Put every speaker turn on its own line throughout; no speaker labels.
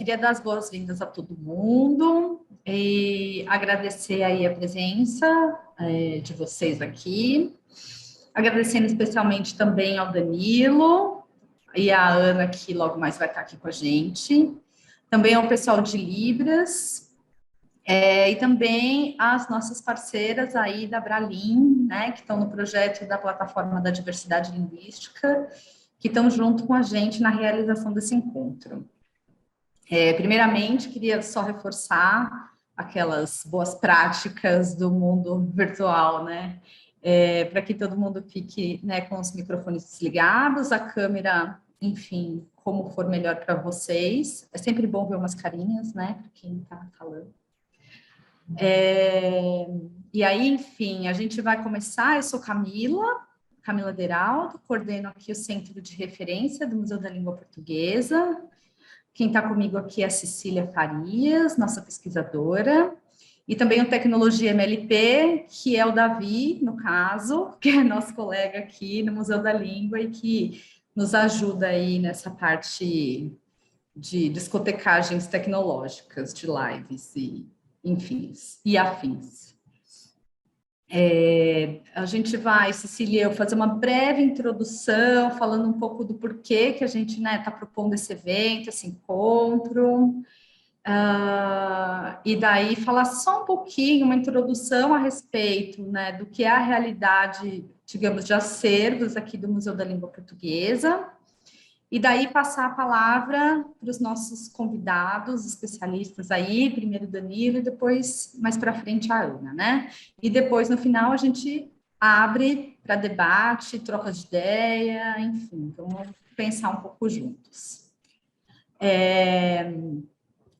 queria dar as boas-vindas a todo mundo e agradecer aí a presença de vocês aqui, agradecendo especialmente também ao Danilo e à Ana, que logo mais vai estar aqui com a gente, também ao pessoal de Libras, e também às nossas parceiras aí da Bralim, né, que estão no projeto da Plataforma da Diversidade Linguística, que estão junto com a gente na realização desse encontro. Primeiramente, queria só reforçar aquelas boas práticas do mundo virtual, né? Para que todo mundo fique, né, com os microfones desligados, a câmera, enfim, como for melhor para vocês. É sempre bom ver umas carinhas, né, para quem está falando. E aí, enfim, a gente vai começar. Eu sou Camila Deraldo, coordeno aqui o Centro de Referência do Museu da Língua Portuguesa. Quem está comigo aqui é a Cecília Farias, nossa pesquisadora, e também o Tecnologia MLP, que é o Davi, no caso, que é nosso colega aqui no Museu da Língua e que nos ajuda aí nessa parte de discotecagens tecnológicas, de lives e, enfim, e afins. A gente vai, Cecília, eu fazer uma breve introdução, falando um pouco do porquê que a gente está propondo esse evento, esse encontro, e daí falar só um pouquinho, uma introdução a respeito, né, do que é a realidade, digamos, de acervos aqui do Museu da Língua Portuguesa, e daí passar a palavra para os nossos convidados, especialistas aí, primeiro Danilo e depois, mais para frente, a Ana, né? E depois, no final, a gente abre para debate, troca de ideia, enfim, vamos pensar um pouco juntos.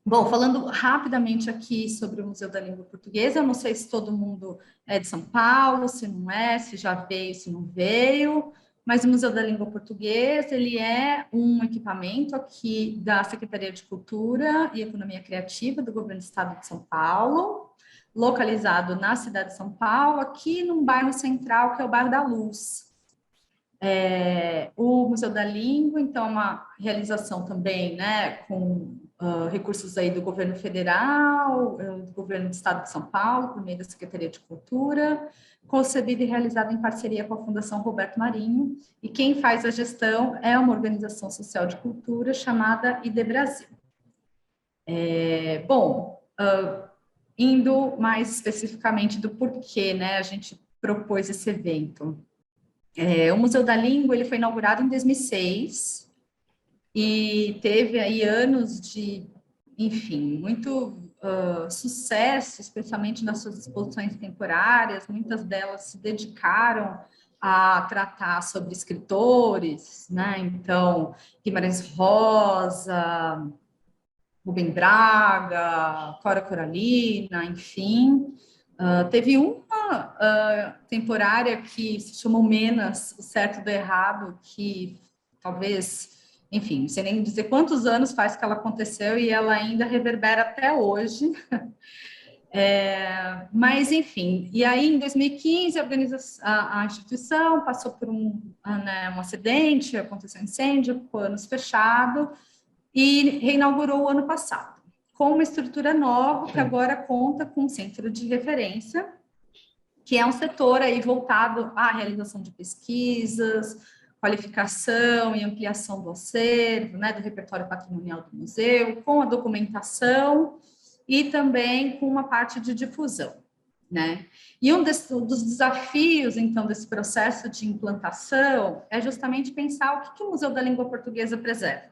Bom, falando rapidamente aqui sobre o Museu da Língua Portuguesa, eu não sei se todo mundo é de São Paulo, se não é, se já veio, se não veio, mas o Museu da Língua Portuguesa, ele é um equipamento aqui da Secretaria de Cultura e Economia Criativa do Governo do Estado de São Paulo, localizado na cidade de São Paulo, aqui num bairro central, que é o bairro da Luz. O Museu da Língua, então, é uma realização também, né, com recursos aí do governo federal, do governo do estado de São Paulo, por meio da Secretaria de Cultura, concebido e realizado em parceria com a Fundação Roberto Marinho, e quem faz a gestão é uma organização social de cultura chamada ID Brasil. Indo mais especificamente do porquê, né, a gente propôs esse evento. O Museu da Língua, ele foi inaugurado em 2006, e teve aí anos de, enfim, muito sucesso, especialmente nas suas exposições temporárias. Muitas delas se dedicaram a tratar sobre escritores, né? Então, Guimarães Rosa, Rubem Braga, Cora Coralina, enfim. Teve uma temporária que se chamou Menas, o Certo do Errado, que talvez, enfim, não sei nem dizer quantos anos faz que ela aconteceu e ela ainda reverbera até hoje. Mas, enfim, e aí em 2015 a instituição passou por um acidente, aconteceu um incêndio, ficou anos fechado e reinaugurou o ano passado, com uma estrutura nova que agora conta com um centro de referência, que é um setor aí voltado à realização de pesquisas, qualificação e ampliação do acervo, né, do repertório patrimonial do museu, com a documentação e também com uma parte de difusão, né? E um dos desafios, então, desse processo de implantação é justamente pensar o que o Museu da Língua Portuguesa preserva.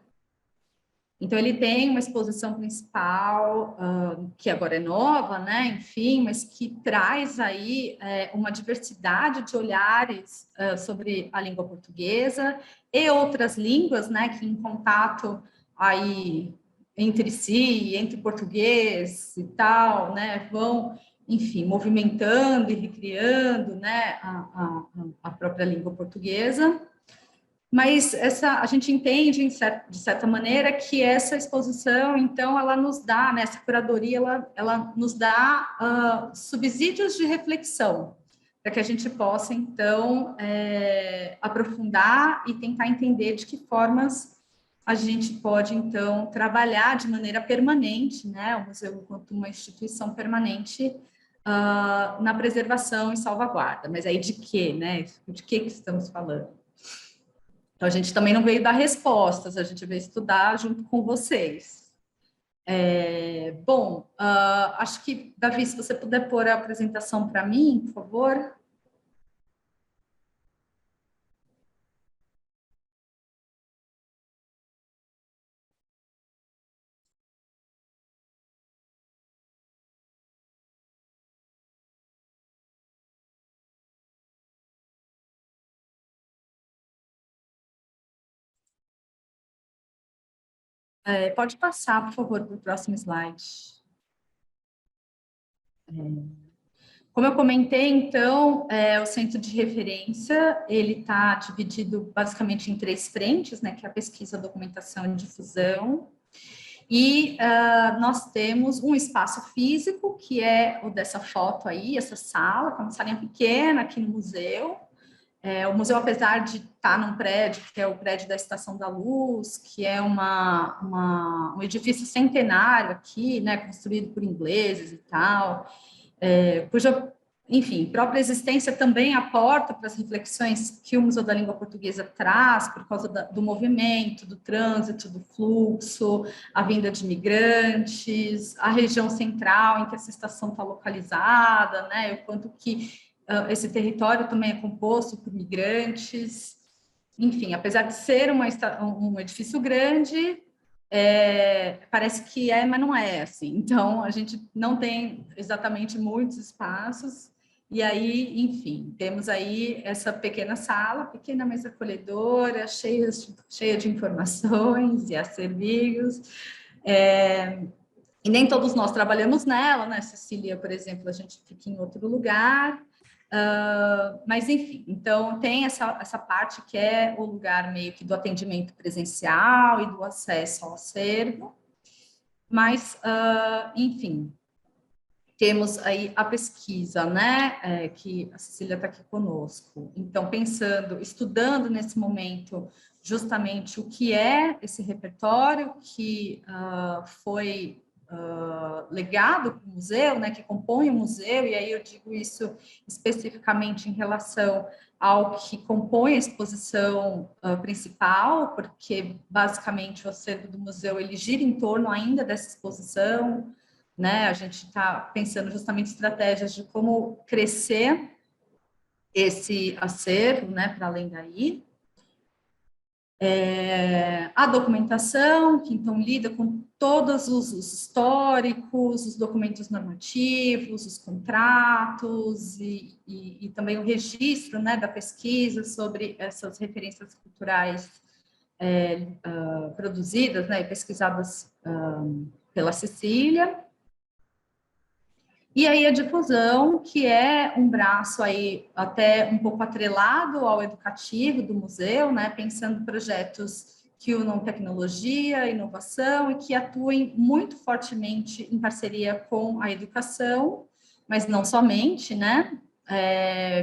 Então, ele tem uma exposição principal, que agora é nova, né? Enfim, mas que traz aí uma diversidade de olhares sobre a língua portuguesa e outras línguas, né? Que em contato aí entre si, entre português e tal, né? Vão, enfim, movimentando e recriando, né? A própria língua portuguesa. Mas a gente entende, de certa maneira, que essa exposição, então, ela nos dá, né, essa curadoria, ela nos dá subsídios de reflexão, para que a gente possa, então, aprofundar e tentar entender de que formas a gente pode, então, trabalhar de maneira permanente, né, o museu enquanto uma instituição permanente, na preservação e salvaguarda. Mas aí de quê, né? De que estamos falando? Então, a gente também não veio dar respostas, a gente veio estudar junto com vocês. Bom, acho que, Davi, se você puder pôr a apresentação para mim, por favor. Pode passar, por favor, para o próximo slide. Como eu comentei, então, o centro de referência, ele está dividido basicamente em três frentes, né, que é a pesquisa, documentação e difusão. E nós temos um espaço físico, que é o dessa foto aí, essa sala, que é uma salinha pequena aqui no museu. O museu, apesar de estar num prédio, que é o prédio da Estação da Luz, que é um edifício centenário aqui, né, construído por ingleses e tal, cuja, enfim, própria existência também aporta para as reflexões que o Museu da Língua Portuguesa traz, por causa do movimento, do trânsito, do fluxo, a vinda de imigrantes, a região central em que essa estação está localizada, né, o quanto que esse território também é composto por migrantes. Enfim, apesar de ser um edifício grande, parece que mas não é assim. Então, a gente não tem exatamente muitos espaços. E aí, enfim, temos aí essa pequena sala, pequena mesa acolhedora, cheia de informações e acervos. E nem todos nós trabalhamos nela, né? Cecília, por exemplo, a gente fica em outro lugar. Mas, enfim, então tem essa parte que é o lugar meio que do atendimento presencial e do acesso ao acervo, mas, enfim, temos aí a pesquisa, né, que a Cecília está aqui conosco. Então, estudando nesse momento justamente o que é esse repertório que foi legado para o museu, né, que compõe o museu, e aí eu digo isso especificamente em relação ao que compõe a exposição principal, porque basicamente o acervo do museu ele gira em torno ainda dessa exposição, né? A gente está pensando justamente estratégias de como crescer esse acervo, né, para além daí. A documentação, que então lida com todos os históricos, os documentos normativos, os contratos e também o registro, né, da pesquisa sobre essas referências culturais produzidas, né, e pesquisadas pela Cecília. E aí a difusão, que é um braço aí até um pouco atrelado ao educativo do museu, né, pensando projetos que unam tecnologia, inovação e que atuem muito fortemente em parceria com a educação, mas não somente, né?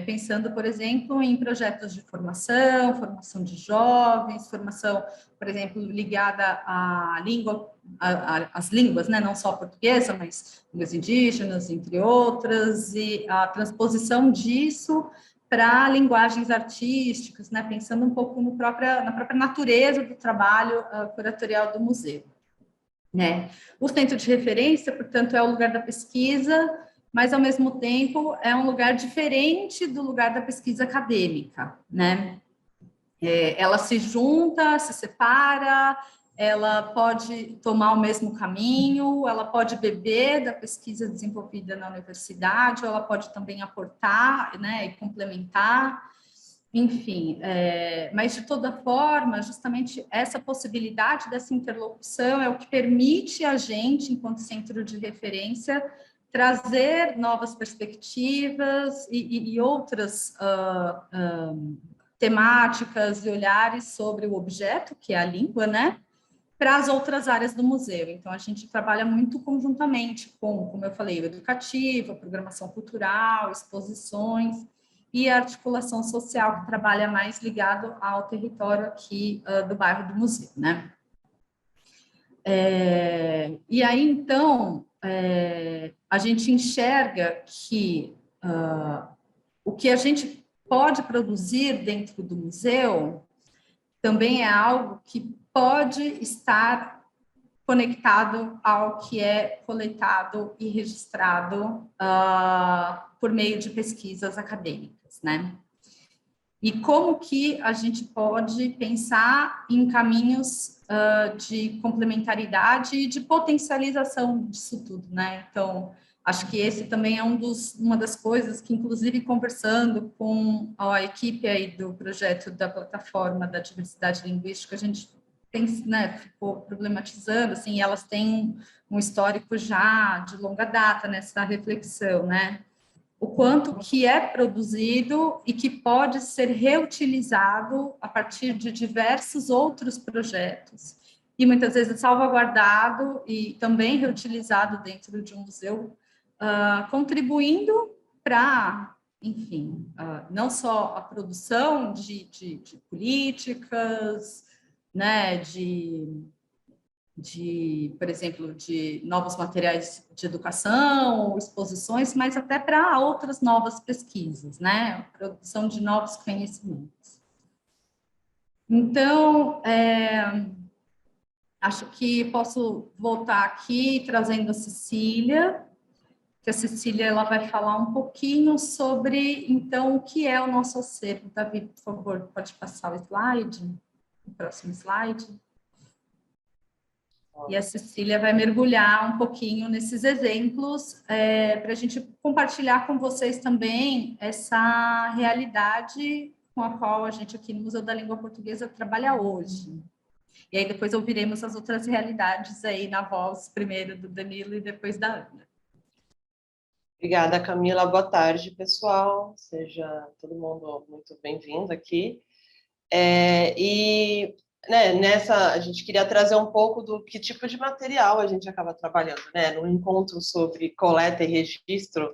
Pensando, por exemplo, em projetos de formação de jovens, formação, por exemplo, ligada à língua, às línguas, né, não só a portuguesa, mas línguas indígenas, entre outras, e a transposição disso para linguagens artísticas, né, pensando um pouco na própria natureza do trabalho curatorial do museu. Né? O centro de referência, portanto, é o lugar da pesquisa, mas, ao mesmo tempo, é um lugar diferente do lugar da pesquisa acadêmica, né? Ela se junta, se separa, ela pode tomar o mesmo caminho, ela pode beber da pesquisa desenvolvida na universidade, ou ela pode também aportar, né, e complementar. Enfim, mas de toda forma, justamente essa possibilidade dessa interlocução é o que permite a gente, enquanto centro de referência, trazer novas perspectivas e outras temáticas e olhares sobre o objeto, que é a língua, né, para as outras áreas do museu. Então, a gente trabalha muito conjuntamente com, como eu falei, o educativo, a programação cultural, exposições, e a articulação social, que trabalha mais ligado ao território aqui do bairro do museu, né? E aí, então, a gente enxerga que o que a gente pode produzir dentro do museu também é algo que pode estar conectado ao que é coletado e registrado por meio de pesquisas acadêmicas, né? E como que a gente pode pensar em caminhos de complementaridade e de potencialização disso tudo, né? Então, acho que esse também é uma das coisas que, inclusive, conversando com a equipe aí do projeto da plataforma da diversidade linguística, a gente tem, né, ficou problematizando, assim, elas têm um histórico já de longa data nessa reflexão, né? O quanto que é produzido e que pode ser reutilizado a partir de diversos outros projetos. E muitas vezes salvaguardado e também reutilizado dentro de um museu, contribuindo para, enfim, não só a produção de políticas, né, por exemplo, de novos materiais de educação, exposições, mas até para outras novas pesquisas, né? Produção de novos conhecimentos. Então, acho que posso voltar aqui trazendo a Cecília, que a Cecília ela vai falar um pouquinho sobre, então, o que é o nosso acervo. Davi, por favor, pode passar o slide, o próximo slide. E a Cecília vai mergulhar um pouquinho nesses exemplos para a gente compartilhar com vocês também essa realidade com a qual a gente aqui no Museu da Língua Portuguesa trabalha hoje. E aí depois ouviremos as outras realidades aí na voz, primeiro do Danilo e depois da Ana.
Obrigada, Camila. Boa tarde, pessoal. Seja todo mundo muito bem-vindo aqui. Nessa, a gente queria trazer um pouco do que tipo de material a gente acaba trabalhando, né? No encontro sobre coleta e registro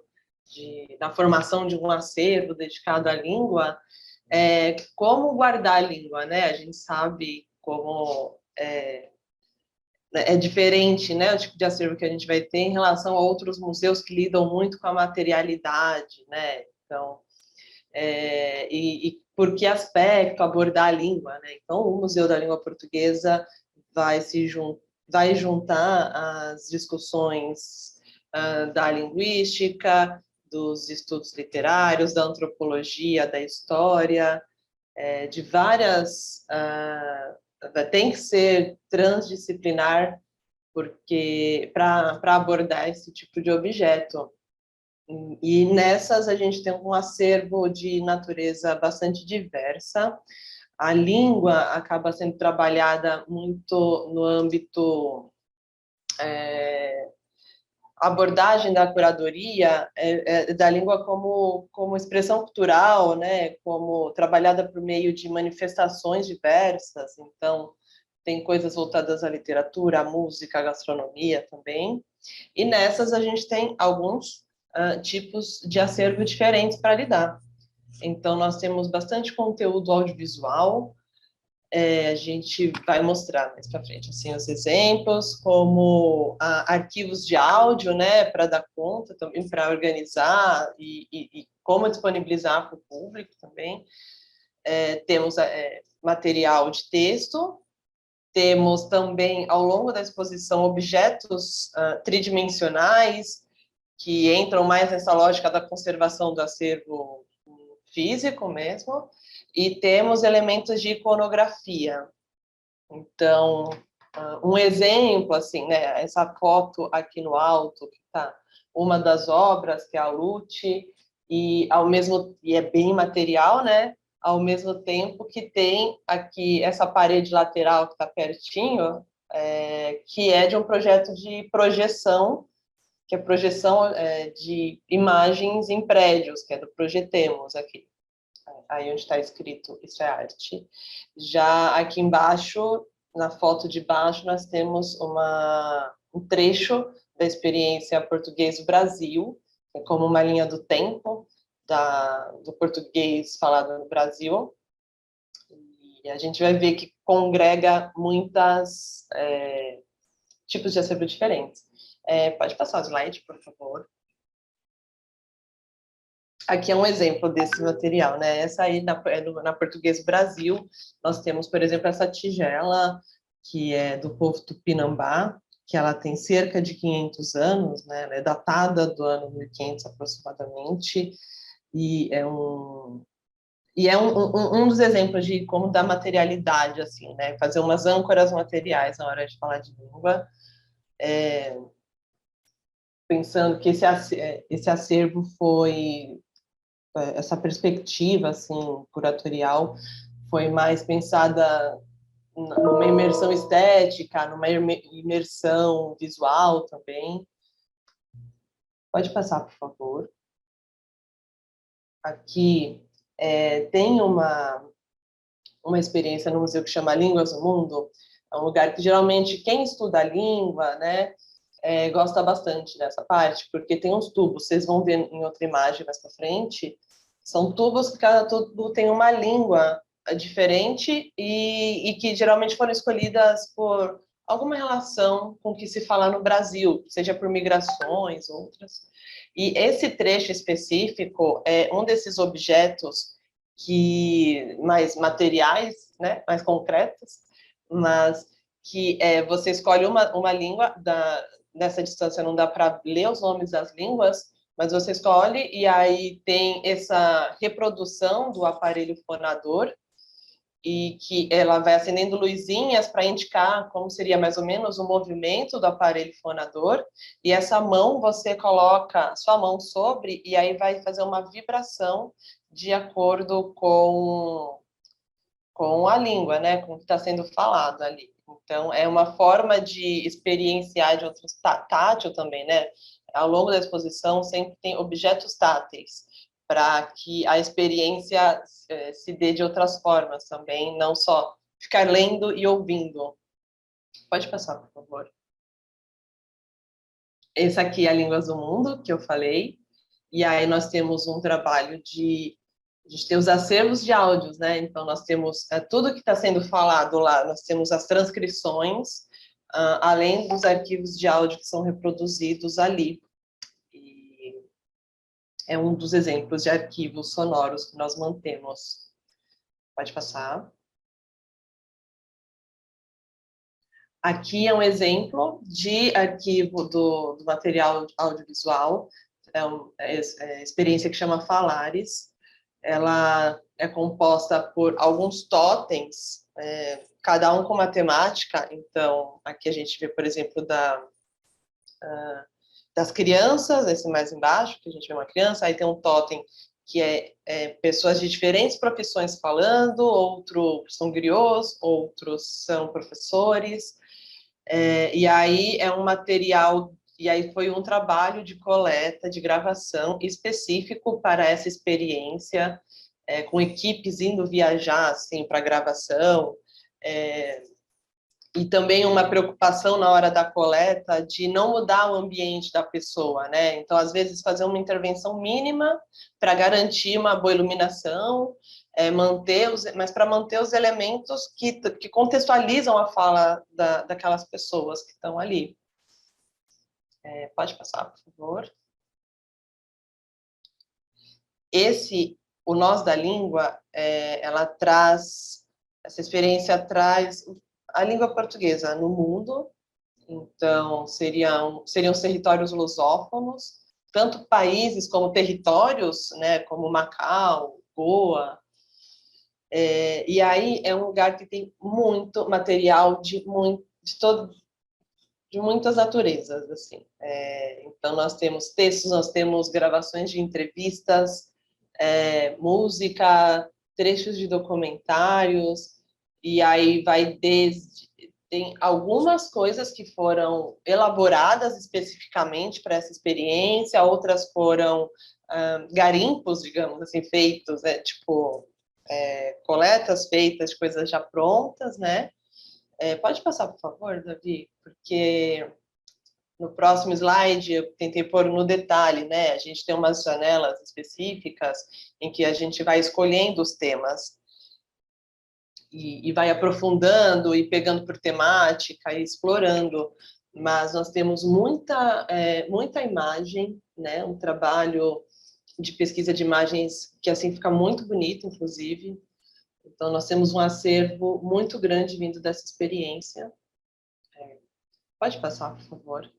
na formação de um acervo dedicado à língua, como guardar a língua, né? A gente sabe como é diferente, né, o tipo de acervo que a gente vai ter em relação a outros museus que lidam muito com a materialidade, né? Então, e por que aspecto abordar a língua, né? Então, o Museu da Língua Portuguesa vai juntar as discussões da linguística, dos estudos literários, da antropologia, da história, de várias... tem que ser transdisciplinar porque para abordar esse tipo de objeto. E nessas a gente tem um acervo de natureza bastante diversa. A língua acaba sendo trabalhada muito no âmbito abordagem da curadoria da língua como expressão cultural, né, como trabalhada por meio de manifestações diversas. Então, tem coisas voltadas à literatura, à música, à gastronomia também. E nessas a gente tem alguns tipos de acervo diferentes para lidar. Então, nós temos bastante conteúdo audiovisual, a gente vai mostrar mais para frente assim, os exemplos, como arquivos de áudio, né, para dar conta também, para organizar e como disponibilizar para o público também. Temos material de texto, temos também, ao longo da exposição, objetos tridimensionais, que entram mais nessa lógica da conservação do acervo físico mesmo, e temos elementos de iconografia. Então, um exemplo, assim, né, essa foto aqui no alto, que está uma das obras, que é a Lute, e é bem material, né? Ao mesmo tempo que tem aqui essa parede lateral que está pertinho, que é de um projeto de projeção, que é projeção de imagens em prédios, que é do Projetemos aqui. Aí onde está escrito, isso é arte. Já aqui embaixo, na foto de baixo, nós temos um trecho da experiência Português do Brasil, como uma linha do tempo do português falado no Brasil. E a gente vai ver que congrega muitas tipos de acervo diferentes. Pode passar o slide, por favor. Aqui é um exemplo desse material, né? Essa aí, na Português Brasil, nós temos, por exemplo, essa tigela, que é do povo Tupinambá, que ela tem cerca de 500 anos, né? Ela é datada do ano 1500 aproximadamente, e é um dos exemplos de como dar materialidade, assim, né? Fazer umas âncoras materiais na hora de falar de língua, pensando que esse acervo foi, essa perspectiva, assim, curatorial, foi mais pensada numa imersão estética, numa imersão visual também. Pode passar, por favor. Aqui tem uma experiência no museu que chama Línguas do Mundo. É um lugar que geralmente quem estuda a língua, né, gosta bastante dessa parte, porque tem uns tubos, vocês vão ver em outra imagem mais para frente, são tubos que cada tubo tem uma língua diferente e que geralmente foram escolhidas por alguma relação com o que se fala no Brasil, seja por migrações, outras. E esse trecho específico é um desses objetos que mais materiais, né, mais concretos, mas que você escolhe uma língua, nessa distância não dá para ler os nomes das línguas, mas você escolhe e aí tem essa reprodução do aparelho fonador e que ela vai acendendo luzinhas para indicar como seria mais ou menos o movimento do aparelho fonador, e essa mão você coloca sua mão sobre e aí vai fazer uma vibração de acordo com a língua, né, com o que está sendo falado ali. Então, é uma forma de experienciar de outros, tátil também, né? Ao longo da exposição, sempre tem objetos táteis, para que a experiência se dê de outras formas também, não só ficar lendo e ouvindo. Pode passar, por favor. Esse aqui é a Línguas do Mundo, que eu falei, e aí nós temos um trabalho a gente tem os acervos de áudios, né? Então, nós temos tudo que está sendo falado lá, nós temos as transcrições, além dos arquivos de áudio que são reproduzidos ali. E é um dos exemplos de arquivos sonoros que nós mantemos. Pode passar. Aqui é um exemplo de arquivo do material audiovisual, uma experiência que chama Falares. Ela é composta por alguns totens, cada um com uma temática. Então, aqui a gente vê, por exemplo, das crianças, esse mais embaixo, que a gente vê uma criança, aí tem um totem que é pessoas de diferentes profissões falando, outros são griots, outros são professores, e aí é um material, e aí foi um trabalho de coleta, de gravação específico para essa experiência, com equipes indo viajar assim, para gravação, e também uma preocupação na hora da coleta de não mudar o ambiente da pessoa, né? Então, às vezes, fazer uma intervenção mínima para garantir uma boa iluminação, mas para manter os elementos que contextualizam a fala daquelas pessoas que estão ali. Pode passar, por favor. O Nós da Língua, essa experiência traz a língua portuguesa no mundo. Então, seriam os territórios lusófonos, tanto países como territórios, né, como Macau, Goa. E aí é um lugar que tem muito material de muitas naturezas, assim. Então, nós temos textos, nós temos gravações de entrevistas, música, trechos de documentários, e aí tem algumas coisas que foram elaboradas especificamente para essa experiência, outras foram garimpos, digamos assim, feitos, né, tipo, coletas feitas de coisas já prontas, né? Pode passar, por favor, Davi, porque no próximo slide eu tentei pôr no detalhe, né? A gente tem umas janelas específicas em que a gente vai escolhendo os temas e vai aprofundando e pegando por temática e explorando. mas nós temos muita imagem, né? Um trabalho de pesquisa de imagens que assim fica muito bonito, inclusive. Então, nós temos um acervo muito grande vindo dessa experiência. Pode passar, por favor.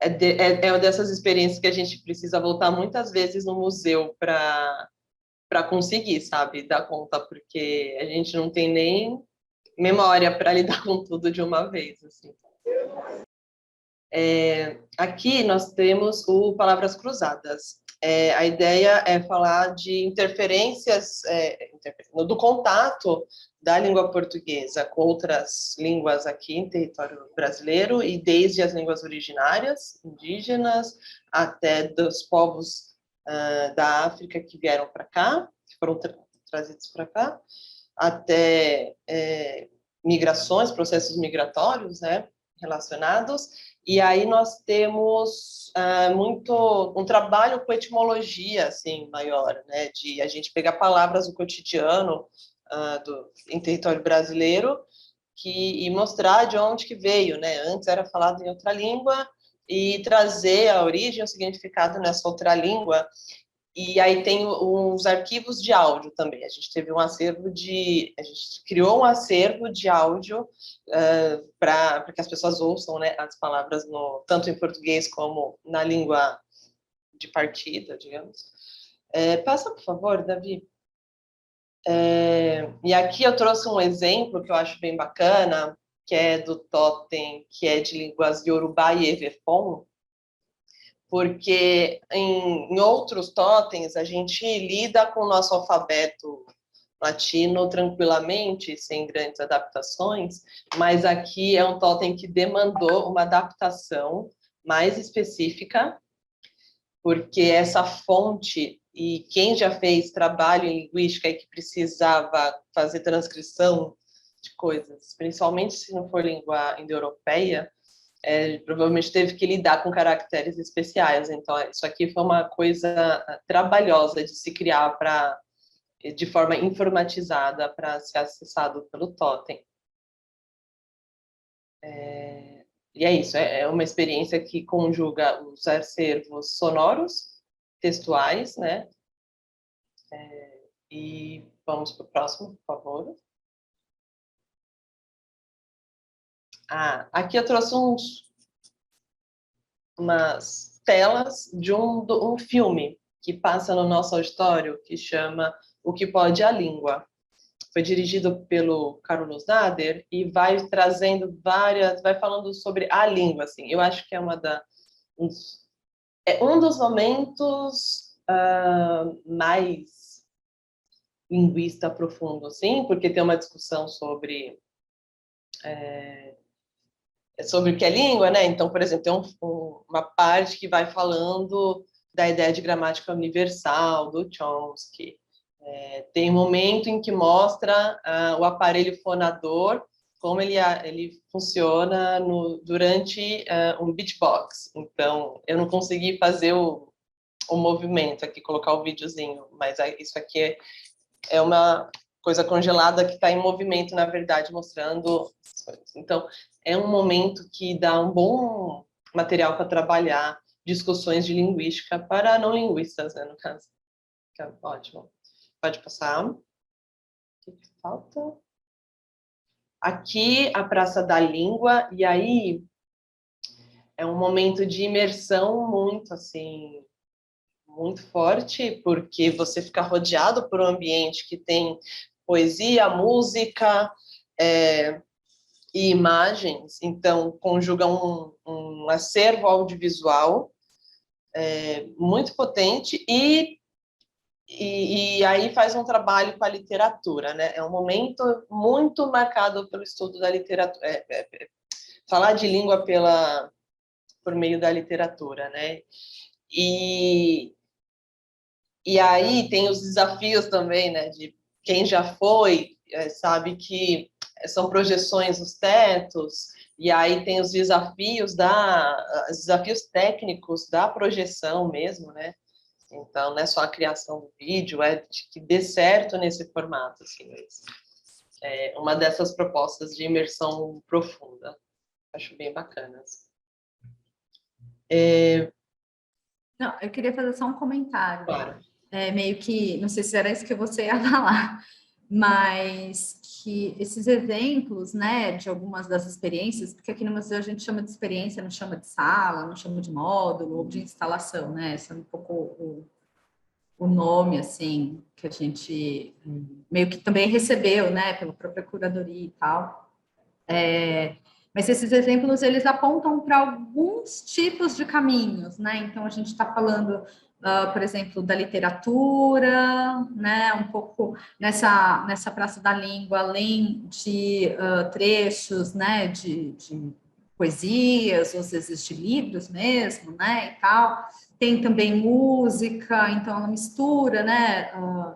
É uma dessas experiências que a gente precisa voltar muitas vezes no museu para conseguir, sabe, dar conta, porque a gente não tem nem memória para lidar com tudo de uma vez, assim. Aqui nós temos o Palavras Cruzadas. A ideia é falar de interferências do contato da língua portuguesa com outras línguas aqui em território brasileiro, e desde as línguas originárias, indígenas, até dos povos da África que vieram para cá, que foram trazidos para cá, até migrações, processos migratórios, né, relacionados. E aí nós temos um trabalho com etimologia assim maior, né, de a gente pegar palavras do cotidiano em território brasileiro e mostrar de onde que veio, né? Antes era falado em outra língua, e trazer a origem, o significado nessa outra língua. E aí tem uns arquivos de áudio também. A gente criou um acervo de áudio para que as pessoas ouçam, né, as palavras tanto em português como na língua de partida, digamos. Passa, por favor, Davi. E aqui eu trouxe um exemplo que eu acho bem bacana, que é do totem, que é de línguas Yorubá e Evepon, porque em outros totens a gente lida com o nosso alfabeto latino tranquilamente, sem grandes adaptações, mas aqui é um totem que demandou uma adaptação mais específica, porque essa fonte, e quem já fez trabalho em linguística e que precisava fazer transcrição de coisas, principalmente se não for língua indo-europeia, provavelmente teve que lidar com caracteres especiais. Então, isso aqui foi uma coisa trabalhosa de se criar de forma informatizada para ser acessado pelo totem. E é isso, é uma experiência que conjuga os acervos sonoros, textuais, né? E vamos para o próximo, por favor. Aqui eu trouxe umas telas de um filme que passa no nosso auditório, que chama O que Pode a Língua. Foi dirigido pelo Carlos Nader e vai trazendo vai falando sobre a língua, assim. Eu acho que é um dos momentos mais linguista profundo, assim, porque tem uma discussão sobre o que é língua, né? Então, por exemplo, tem uma parte que vai falando da ideia de gramática universal, do Chomsky. Tem um momento em que mostra o aparelho fonador, como ele funciona durante um beatbox. Então, eu não consegui fazer o movimento aqui, colocar o videozinho, mas isso aqui é uma coisa congelada que está em movimento, na verdade, mostrando as coisas. Então, é um momento que dá um bom material para trabalhar discussões de linguística para não linguistas, né, no caso. Ótimo. Pode passar. O que falta? Aqui, a Praça da Língua, e aí é um momento de imersão muito, assim, muito forte, porque você fica rodeado por um ambiente que tem poesia, música e imagens, então conjuga um acervo audiovisual muito potente e aí faz um trabalho com a literatura, né? É um momento muito marcado pelo estudo da literatura, falar de língua por meio da literatura, né? E aí tem os desafios também, né? De quem já foi, sabe que são projeções nos tetos, e aí tem os desafios técnicos da projeção mesmo, né? Então, não é só a criação do vídeo, é de que dê certo nesse formato, assim, uma dessas propostas de imersão profunda. Acho bem bacanas.
Não, eu queria fazer só um comentário.
Claro.
Meio que, não sei se era isso que você ia falar, mas que esses exemplos, né, de algumas das experiências, porque aqui no museu a gente chama de experiência, não chama de sala, não chama de módulo ou de instalação, né? Esse é um pouco o nome, assim, que a gente meio que também recebeu, né, pela própria curadoria e tal. Mas esses exemplos, eles apontam para alguns tipos de caminhos, né? Então, a gente está falando, por exemplo, da literatura, né? Um pouco nessa Praça da Língua, além de trechos, né? De poesias, ou às vezes de livros mesmo, né? E tal. Tem também música, então ela mistura, né?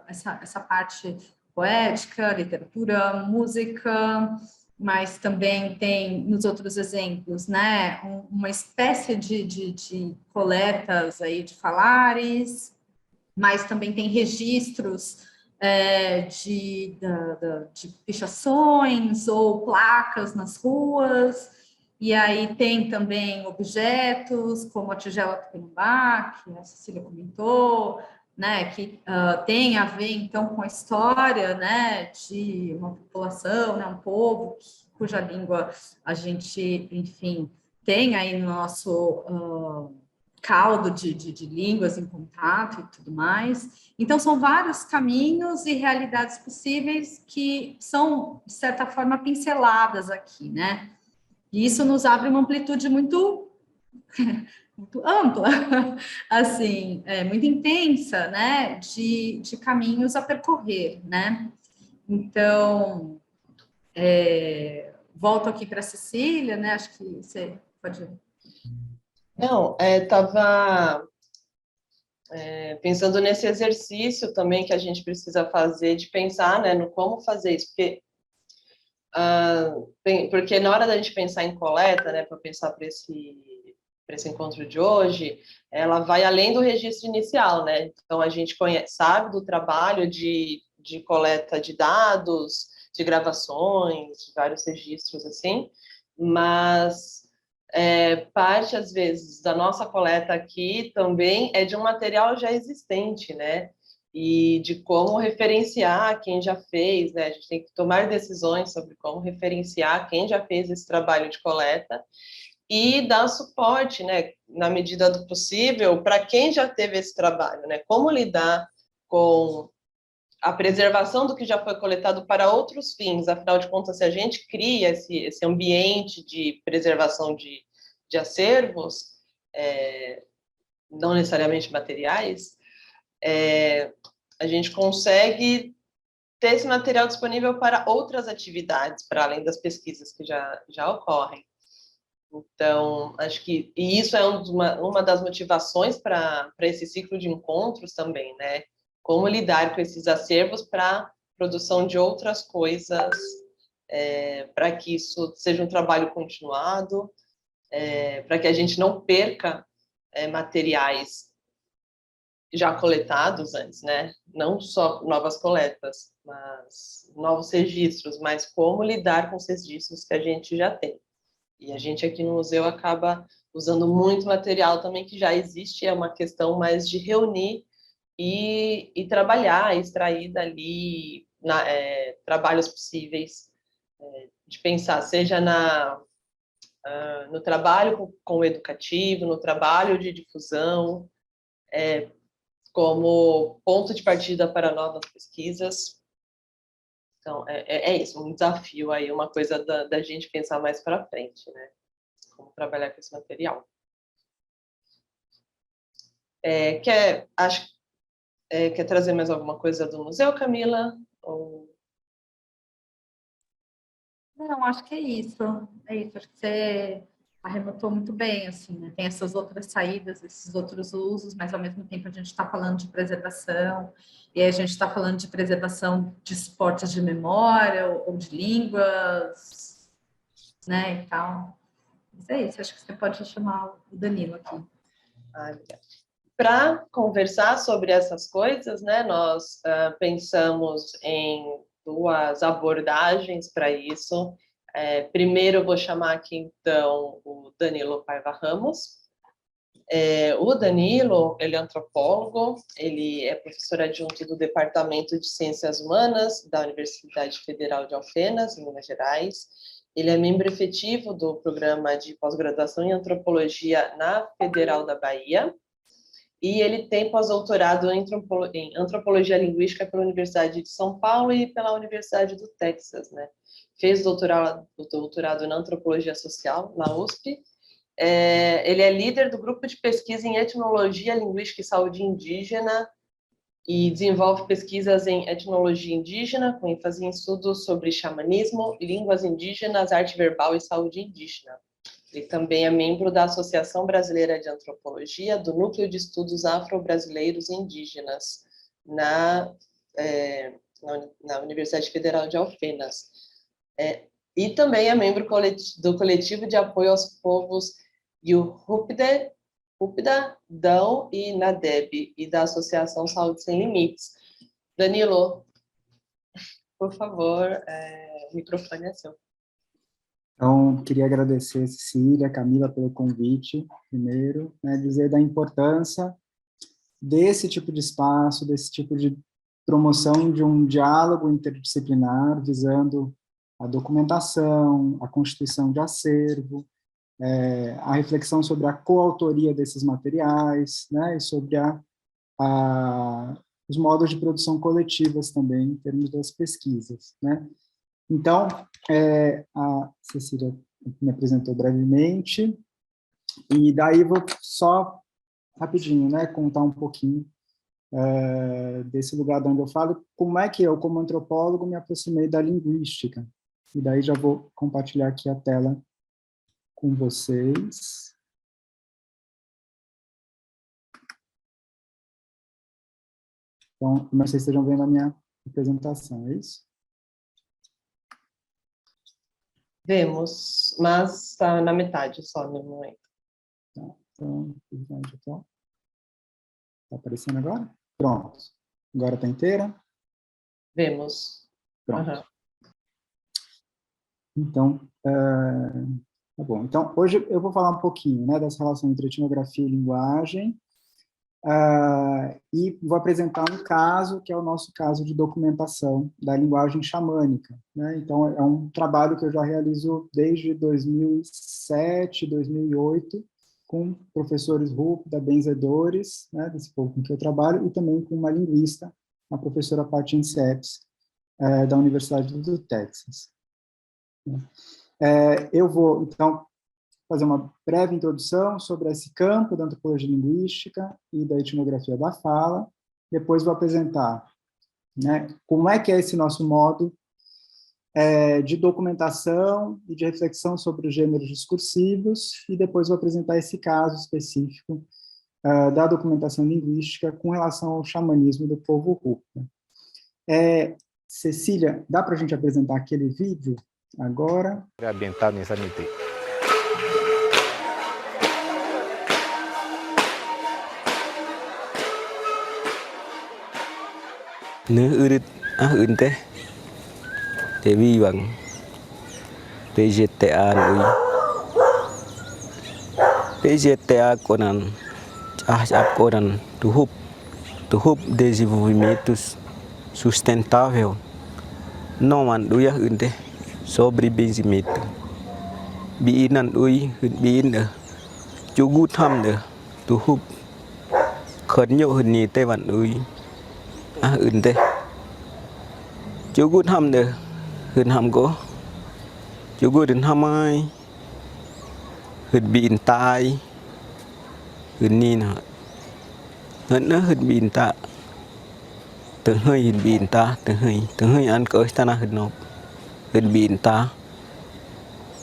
Essa parte poética, literatura, música, mas também tem nos outros exemplos, né, uma espécie de coletas aí de falares, mas também tem registros de pichações ou placas nas ruas, e aí tem também objetos, como a tigela Tupinambá, que a Cecília comentou, né, que tem a ver, então, com a história, né, de uma população, né, um povo cuja língua a gente, enfim, tem aí no nosso caldo de línguas em contato e tudo mais. Então, são vários caminhos e realidades possíveis que são, de certa forma, pinceladas aqui, né? E isso nos abre uma amplitude muito muito ampla, assim, muito intensa, né, de caminhos a percorrer, né? Então, volto aqui para a Cecília, né? Acho que você pode.
Não, estava pensando nesse exercício também que a gente precisa fazer, de pensar, né, no como fazer isso, porque na hora da gente pensar em coleta, né, para pensar para esse encontro de hoje, ela vai além do registro inicial, né? Então a gente sabe do trabalho de coleta de dados, de gravações, de vários registros assim, mas parte às vezes da nossa coleta aqui também é de um material já existente, né? E de como referenciar quem já fez, né? A gente tem que tomar decisões sobre como referenciar quem já fez esse trabalho de coleta e dar suporte, né, na medida do possível, para quem já teve esse trabalho, né? Como lidar com a preservação do que já foi coletado para outros fins. Afinal de contas, se a gente cria esse ambiente de preservação de acervos, não necessariamente materiais, a gente consegue ter esse material disponível para outras atividades, para além das pesquisas que já ocorrem. Então, acho que e isso é uma das motivações para esse ciclo de encontros também, né? Como lidar com esses acervos para produção de outras coisas, para que isso seja um trabalho continuado, para que a gente não perca materiais já coletados antes, né? Não só novas coletas, mas novos registros, mas como lidar com os registros que a gente já tem. E a gente aqui no museu acaba usando muito material também que já existe, é uma questão mais de reunir e trabalhar, extrair dali trabalhos possíveis, de pensar, seja no trabalho com o educativo, no trabalho de difusão, como ponto de partida para novas pesquisas. Então, é isso, um desafio aí, uma coisa da gente pensar mais para frente, né? Como trabalhar com esse material. Quer trazer mais alguma coisa do museu, Camila?
Não, acho que é isso. É isso. Acho que você arrematou muito bem, assim, né? Tem essas outras saídas, esses outros usos, mas ao mesmo tempo a gente está falando de preservação, e aí a gente está falando de preservação de suportes de memória ou de línguas, né? E tal. Mas é isso. Acho que você pode chamar o Danilo aqui.
Para conversar sobre essas coisas, né, nós pensamos em duas abordagens para isso. Primeiro eu vou chamar aqui, então, o Danilo Paiva Ramos. O Danilo, ele é antropólogo, ele é professor adjunto do Departamento de Ciências Humanas da Universidade Federal de Alfenas, em Minas Gerais. Ele é membro efetivo do programa de pós-graduação em antropologia na Federal da Bahia. E ele tem pós-doutorado em antropologia linguística pela Universidade de São Paulo e pela Universidade do Texas, né? Fez doutorado na antropologia social na USP. Ele é líder do grupo de pesquisa em etnologia, linguística e saúde indígena e desenvolve pesquisas em etnologia indígena, com ênfase em estudos sobre xamanismo, línguas indígenas, arte verbal e saúde indígena. Ele também é membro da Associação Brasileira de Antropologia, do Núcleo de Estudos Afro-Brasileiros e Indígenas, na Universidade Federal de Alfenas. E também é membro do Coletivo de Apoio aos Povos Yurupida, Dão e Nadeb, e da Associação Saúde Sem Limites. Danilo, por favor, o microfone é seu.
Então, queria agradecer a Cecília, a Camila pelo convite, primeiro, né, dizer da importância desse tipo de espaço, desse tipo de promoção de um diálogo interdisciplinar, visando a documentação, a constituição de acervo, a reflexão sobre a coautoria desses materiais, né, e sobre os modos de produção coletivas também, em termos das pesquisas, né. Então, a Cecília me apresentou brevemente, e daí vou só, rapidinho, né, contar um pouquinho desse lugar de onde eu falo, como é que eu, como antropólogo, me aproximei da linguística. E daí já vou compartilhar aqui a tela com vocês. Então, como vocês estejam vendo a minha apresentação, é isso?
Vemos, mas está na metade só no momento.
Tá, então, está aparecendo agora? Pronto. Agora está inteira?
Vemos.
Pronto.
Uhum.
Então, tá bom. Então, hoje eu vou falar um pouquinho, né, dessa relação entre etnografia e linguagem, e vou apresentar um caso, que é o nosso caso de documentação da linguagem xamânica, né? Então, é um trabalho que eu já realizo desde 2007, 2008, com professores Rupida, benzedores, né, desse povo com que eu trabalho, e também com uma linguista, a professora Paty Inseps, da Universidade do Texas. Eu vou, então, fazer uma breve introdução sobre esse campo da antropologia linguística e da etnografia da fala. Depois vou apresentar, né, como é que é esse nosso modo de documentação e de reflexão sobre os gêneros discursivos, e depois vou apresentar esse caso específico da documentação linguística com relação ao xamanismo do povo Rupida. Cecília, dá para a gente apresentar aquele vídeo agora?
Ambiental nessa nite. Nếu ư ưn thế thì vi bằng PGTA nuôi PGTA konan konan tuhub desenvolvimento sustentável não andui ưn thế sobre benzimento biinan ui biin chú gut ham de tuhub khẩn nhậu hình nhì tây vạn ui ưn thế chú gut ham de hình ham go chú gut hình ham ai hình biin tai hình ni nè hình nó hình biin ta từng hơi hình biin ta từng hơi ăn cỡ ta na hình nộp hình biin ta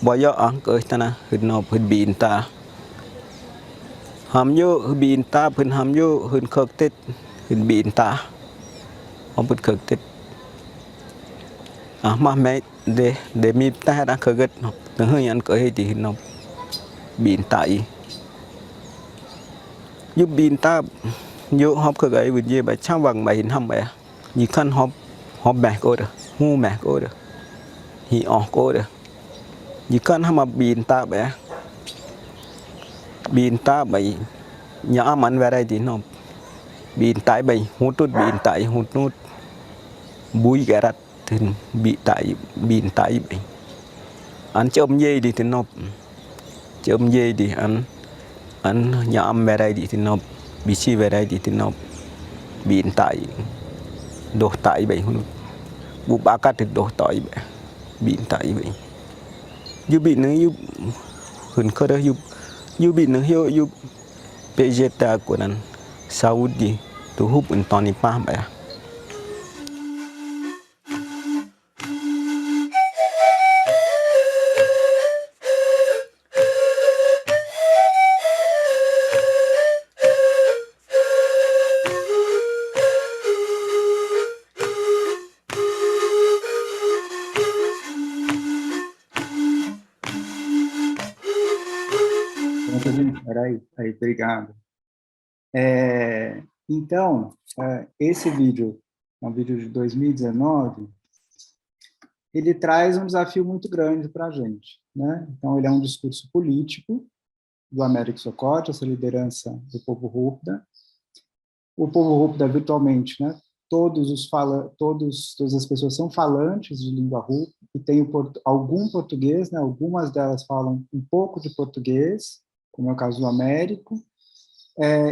bao giờ ăn cỡ ta na hình nộp hình biin ta ham vô hình biin ta hình ham vô hình khực tết hình biin ta ông bật khực tết mà mẹ để mi ta đang khực gật từng hơi ăn cỡ thì hình nộp biin tại giúp biin ta vô họp khực ấy vì gì bài trang vàng bài hình ham bài như khăn họp bè cô được ngu mẹ cô được hi cô được Jika nama binta be, binta bay, nya aman variety no, binta bay, hutut bui garat tin binta bay, an chom ye di tin no, chom ye di an nya am variety tin no, bisi variety tin no, binta doh tai bay hunut, bu bakat doh tai bay, binta bay. You bị nữa you hơn cơ đó you bị nữa you vegeta của anh Saudi tu hút anh Tony Pam vậy.
Aí, obrigado. Então, esse vídeo é um vídeo de 2019, ele traz um desafio muito grande para a gente, né? Então, ele é um discurso político do Américo Socote, essa liderança do povo Rupda. O povo Rupda, virtualmente, né? Todas as pessoas são falantes de língua Rupda e tem algum português, né? Algumas delas falam um pouco de português, como é o caso do Américo,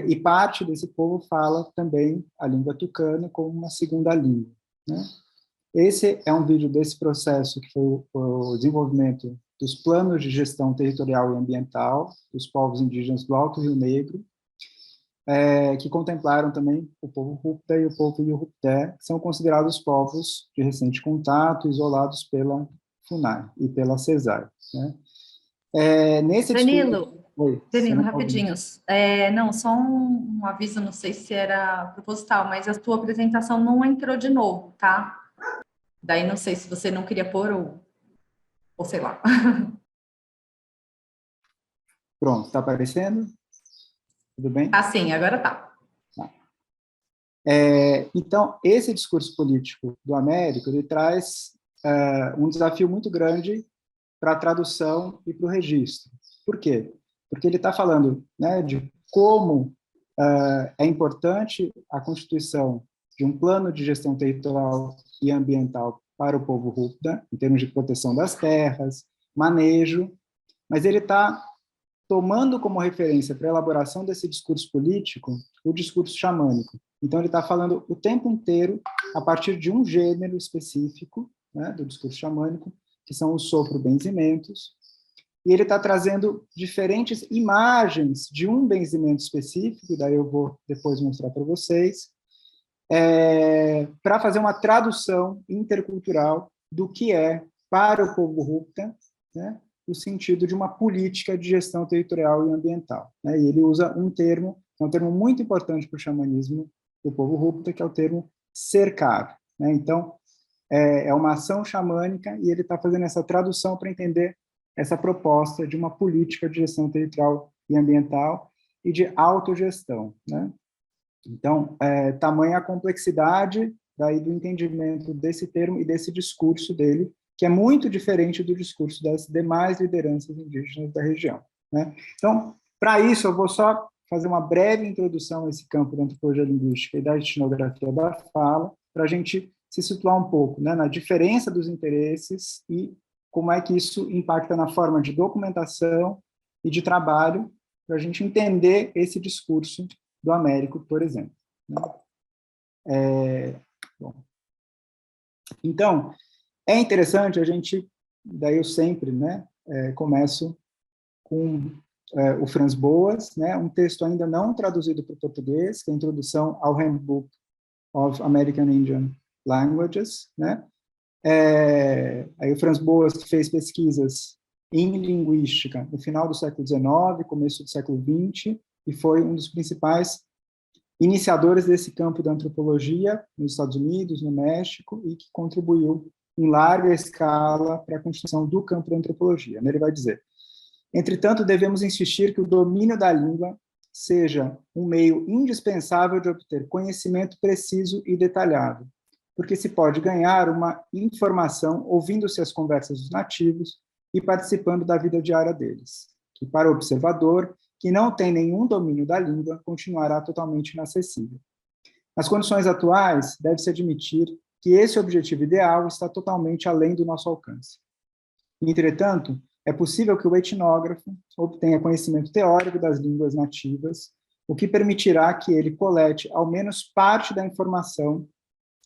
e parte desse povo fala também a língua tucana como uma segunda língua, né? Esse é um vídeo desse processo que foi o desenvolvimento dos planos de gestão territorial e ambiental dos povos indígenas do Alto Rio Negro, que contemplaram também o povo Rupda e o povo Yurupté, que são considerados povos de recente contato, isolados pela FUNAI e pela CESAR, né? Nesse
Danilo,
Oi,
Danilo, rapidinhos. Não, só um aviso, não sei se era proposital, mas a tua apresentação não entrou de novo, tá? Daí não sei se você não queria pôr ou sei lá.
Pronto, está aparecendo? Tudo bem?
Ah, sim, agora tá.
Então, esse discurso político do Américo, ele traz um desafio muito grande para a tradução e para o registro. Por quê? Porque ele está falando, né, de como é importante a constituição de um plano de gestão territorial e ambiental para o povo Rupda, em termos de proteção das terras, manejo, mas ele está tomando como referência para a elaboração desse discurso político o discurso xamânico. Então, ele está falando o tempo inteiro a partir de um gênero específico, né, do discurso xamânico, que são os sopro-benzimentos, e ele está trazendo diferentes imagens de um benzimento específico, daí eu vou depois mostrar para vocês, para fazer uma tradução intercultural do que é, para o povo Rupda, né, o sentido de uma política de gestão territorial e ambiental, né? E ele usa um termo, que é um termo muito importante para o xamanismo do povo Rupda, que é o termo cercar, né? Então, é uma ação xamânica e ele está fazendo essa tradução para entender essa proposta de uma política de gestão territorial e ambiental e de autogestão, né? Então, tamanha a complexidade daí do entendimento desse termo e desse discurso dele, que é muito diferente do discurso das demais lideranças indígenas da região, né? Então, para isso, eu vou só fazer uma breve introdução a esse campo da antropologia linguística e da etnografia da fala, para a gente se situar um pouco, né, na diferença dos interesses e como é que isso impacta na forma de documentação e de trabalho, para a gente entender esse discurso do Américo, por exemplo, né? Bom. Então, é interessante a gente, daí eu sempre, né, começo com o Franz Boas, né, um texto ainda não traduzido para o português, que é a introdução ao Handbook of American Indian Languages, né? Aí o Franz Boas fez pesquisas em linguística no final do século XIX, começo do século XX, e foi um dos principais iniciadores desse campo da antropologia nos Estados Unidos, no México, e que contribuiu em larga escala para a construção do campo da antropologia. Ele vai dizer: entretanto, devemos insistir que o domínio da língua seja um meio indispensável de obter conhecimento preciso e detalhado, porque se pode ganhar uma informação ouvindo-se as conversas dos nativos, e participando da vida diária deles, que para o observador, que não tem nenhum domínio da língua, continuará totalmente inacessível. Nas condições atuais, deve-se admitir que esse objetivo ideal está totalmente além do nosso alcance. Entretanto, é possível que o etnógrafo obtenha conhecimento teórico das línguas nativas, o que permitirá que ele colete ao menos parte da informação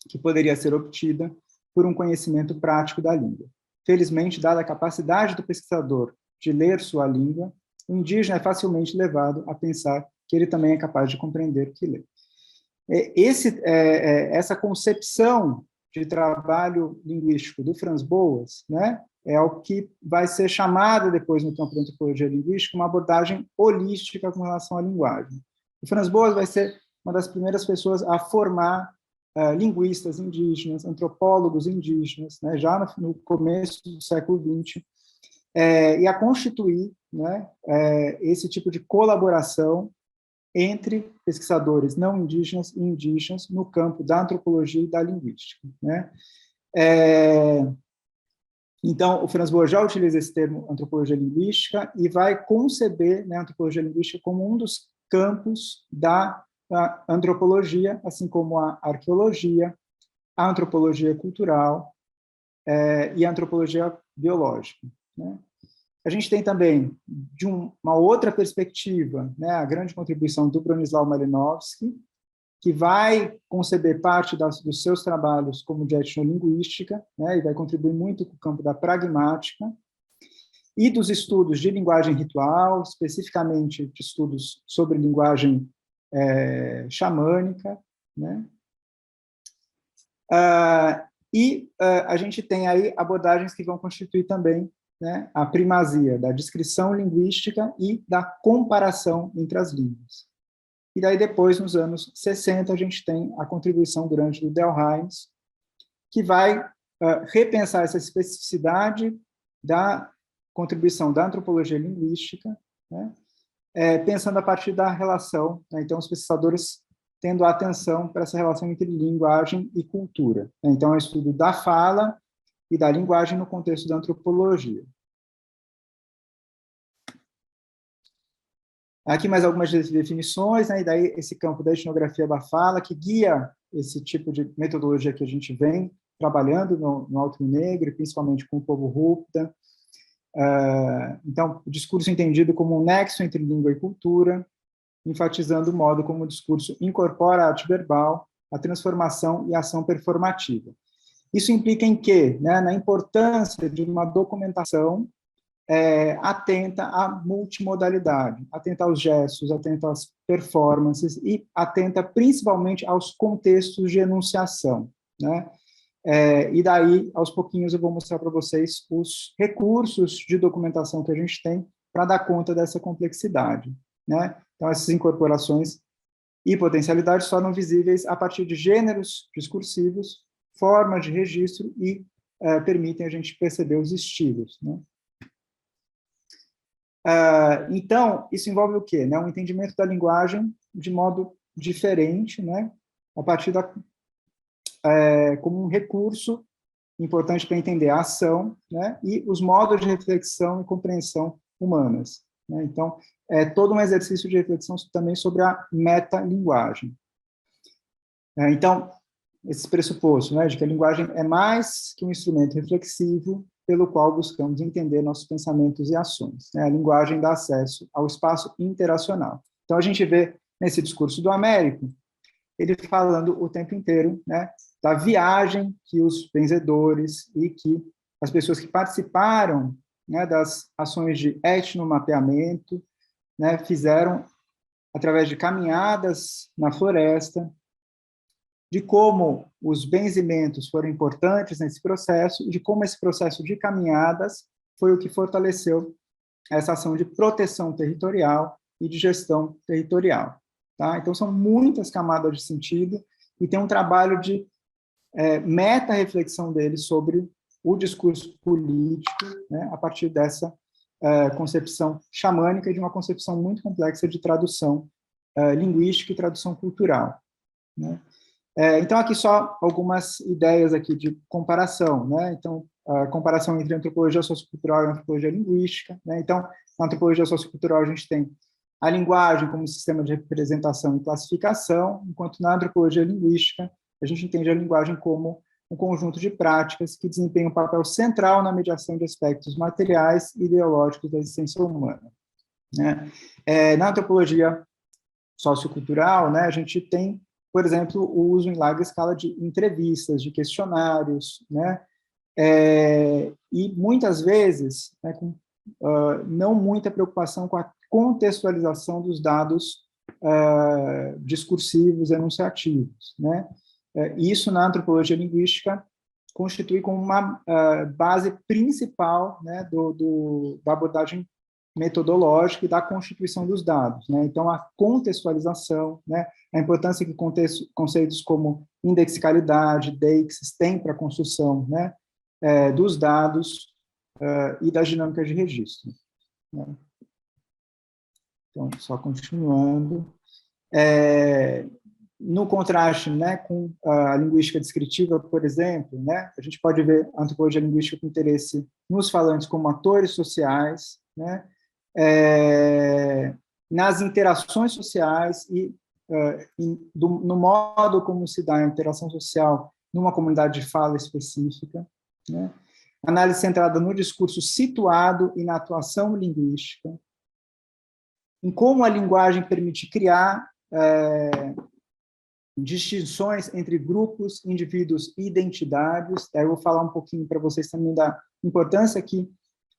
que poderia ser obtida por um conhecimento prático da língua. Felizmente, dada a capacidade do pesquisador de ler sua língua, o indígena é facilmente levado a pensar que ele também é capaz de compreender o que lê. Essa concepção de trabalho linguístico do Franz Boas, né, é o que vai ser chamado depois no campo da antropologia linguística uma abordagem holística com relação à linguagem. O Franz Boas vai ser uma das primeiras pessoas a formar linguistas indígenas, antropólogos indígenas, né, já no começo do século XX, e a constituir, né, esse tipo de colaboração entre pesquisadores não indígenas e indígenas no campo da antropologia e da linguística, né? Então, o Franz Boas já utiliza esse termo antropologia linguística e vai conceber, né, a antropologia linguística como um dos campos da antropologia, assim como a arqueologia, a antropologia cultural e a antropologia biológica, né? A gente tem também, de uma outra perspectiva, né, a grande contribuição do Bronisław Malinowski, que vai conceber parte dos seus trabalhos como de etnolinguística, né, e vai contribuir muito com o campo da pragmática, e dos estudos de linguagem ritual, especificamente de estudos sobre linguagem xamânica, né? A gente tem aí abordagens que vão constituir também, né, a primazia da descrição linguística e da comparação entre as línguas. E daí depois, nos anos 60, a gente tem a contribuição grande do Delhaims, que vai repensar essa especificidade da contribuição da antropologia linguística, né, pensando a partir da relação, né, então os pesquisadores tendo atenção para essa relação entre linguagem e cultura. Então, é o estudo da fala e da linguagem no contexto da antropologia. Aqui mais algumas definições, né, e daí esse campo da etnografia da fala, que guia esse tipo de metodologia que a gente vem trabalhando no Alto Rio Negro, principalmente com o povo Rupta. Então, o discurso entendido como um nexo entre língua e cultura, enfatizando o modo como o discurso incorpora a arte verbal, a transformação e a ação performativa. Isso implica em quê? Né? Na importância de uma documentação atenta à multimodalidade, atenta aos gestos, atenta às performances e atenta principalmente aos contextos de enunciação, né? E daí, aos pouquinhos, eu vou mostrar para vocês os recursos de documentação que a gente tem para dar conta dessa complexidade, né? Então, essas incorporações e potencialidades tornam visíveis a partir de gêneros discursivos, formas de registro e permitem a gente perceber os estilos, né? Então, isso envolve o quê? Né? Um entendimento da linguagem de modo diferente, né? A partir como um recurso importante para entender a ação, né? E os modos de reflexão e compreensão humanas, né? Então, é todo um exercício de reflexão também sobre a metalinguagem. Então, esse pressuposto, né, de que a linguagem é mais que um instrumento reflexivo pelo qual buscamos entender nossos pensamentos e ações, né? A linguagem dá acesso ao espaço interacional. Então, a gente vê nesse discurso do Américo, ele falando o tempo inteiro, né, da viagem que os benzedores e que as pessoas que participaram, né, das ações de etnomapeamento, né, fizeram através de caminhadas na floresta, de como os benzimentos foram importantes nesse processo e de como esse processo de caminhadas foi o que fortaleceu essa ação de proteção territorial e de gestão territorial. Tá? Então, são muitas camadas de sentido e tem um trabalho de meta-reflexão dele sobre o discurso político, né, a partir dessa concepção xamânica e de uma concepção muito complexa de tradução linguística e tradução cultural, né? Então, aqui só algumas ideias aqui de comparação, né? Então, a comparação entre antropologia sociocultural e antropologia linguística, né? Então, na antropologia sociocultural a gente tem a linguagem como sistema de representação e classificação, enquanto na antropologia linguística a gente entende a linguagem como um conjunto de práticas que desempenham um papel central na mediação de aspectos materiais e ideológicos da existência humana, né? Na antropologia sociocultural, né, a gente tem, por exemplo, o uso em larga escala de entrevistas, de questionários, né, e muitas vezes, né, com não muita preocupação com a contextualização dos dados discursivos, enunciativos, né? Isso, na antropologia linguística, constitui como uma base principal, né, da abordagem metodológica e da constituição dos dados, né? Então, a contextualização, né, a importância que conceitos como indexicalidade, deixes têm para a construção, né, dos dados e das dinâmicas de registro, né? Então, só continuando. No contraste, né, com a linguística descritiva, por exemplo, né, a gente pode ver a antropologia linguística com interesse nos falantes como atores sociais, né, nas interações sociais e no modo como se dá a interação social numa comunidade de fala específica, né, análise centrada no discurso situado e na atuação linguística, em como a linguagem permite criar distinções entre grupos, indivíduos e identidades. Daí eu vou falar um pouquinho para vocês também da importância que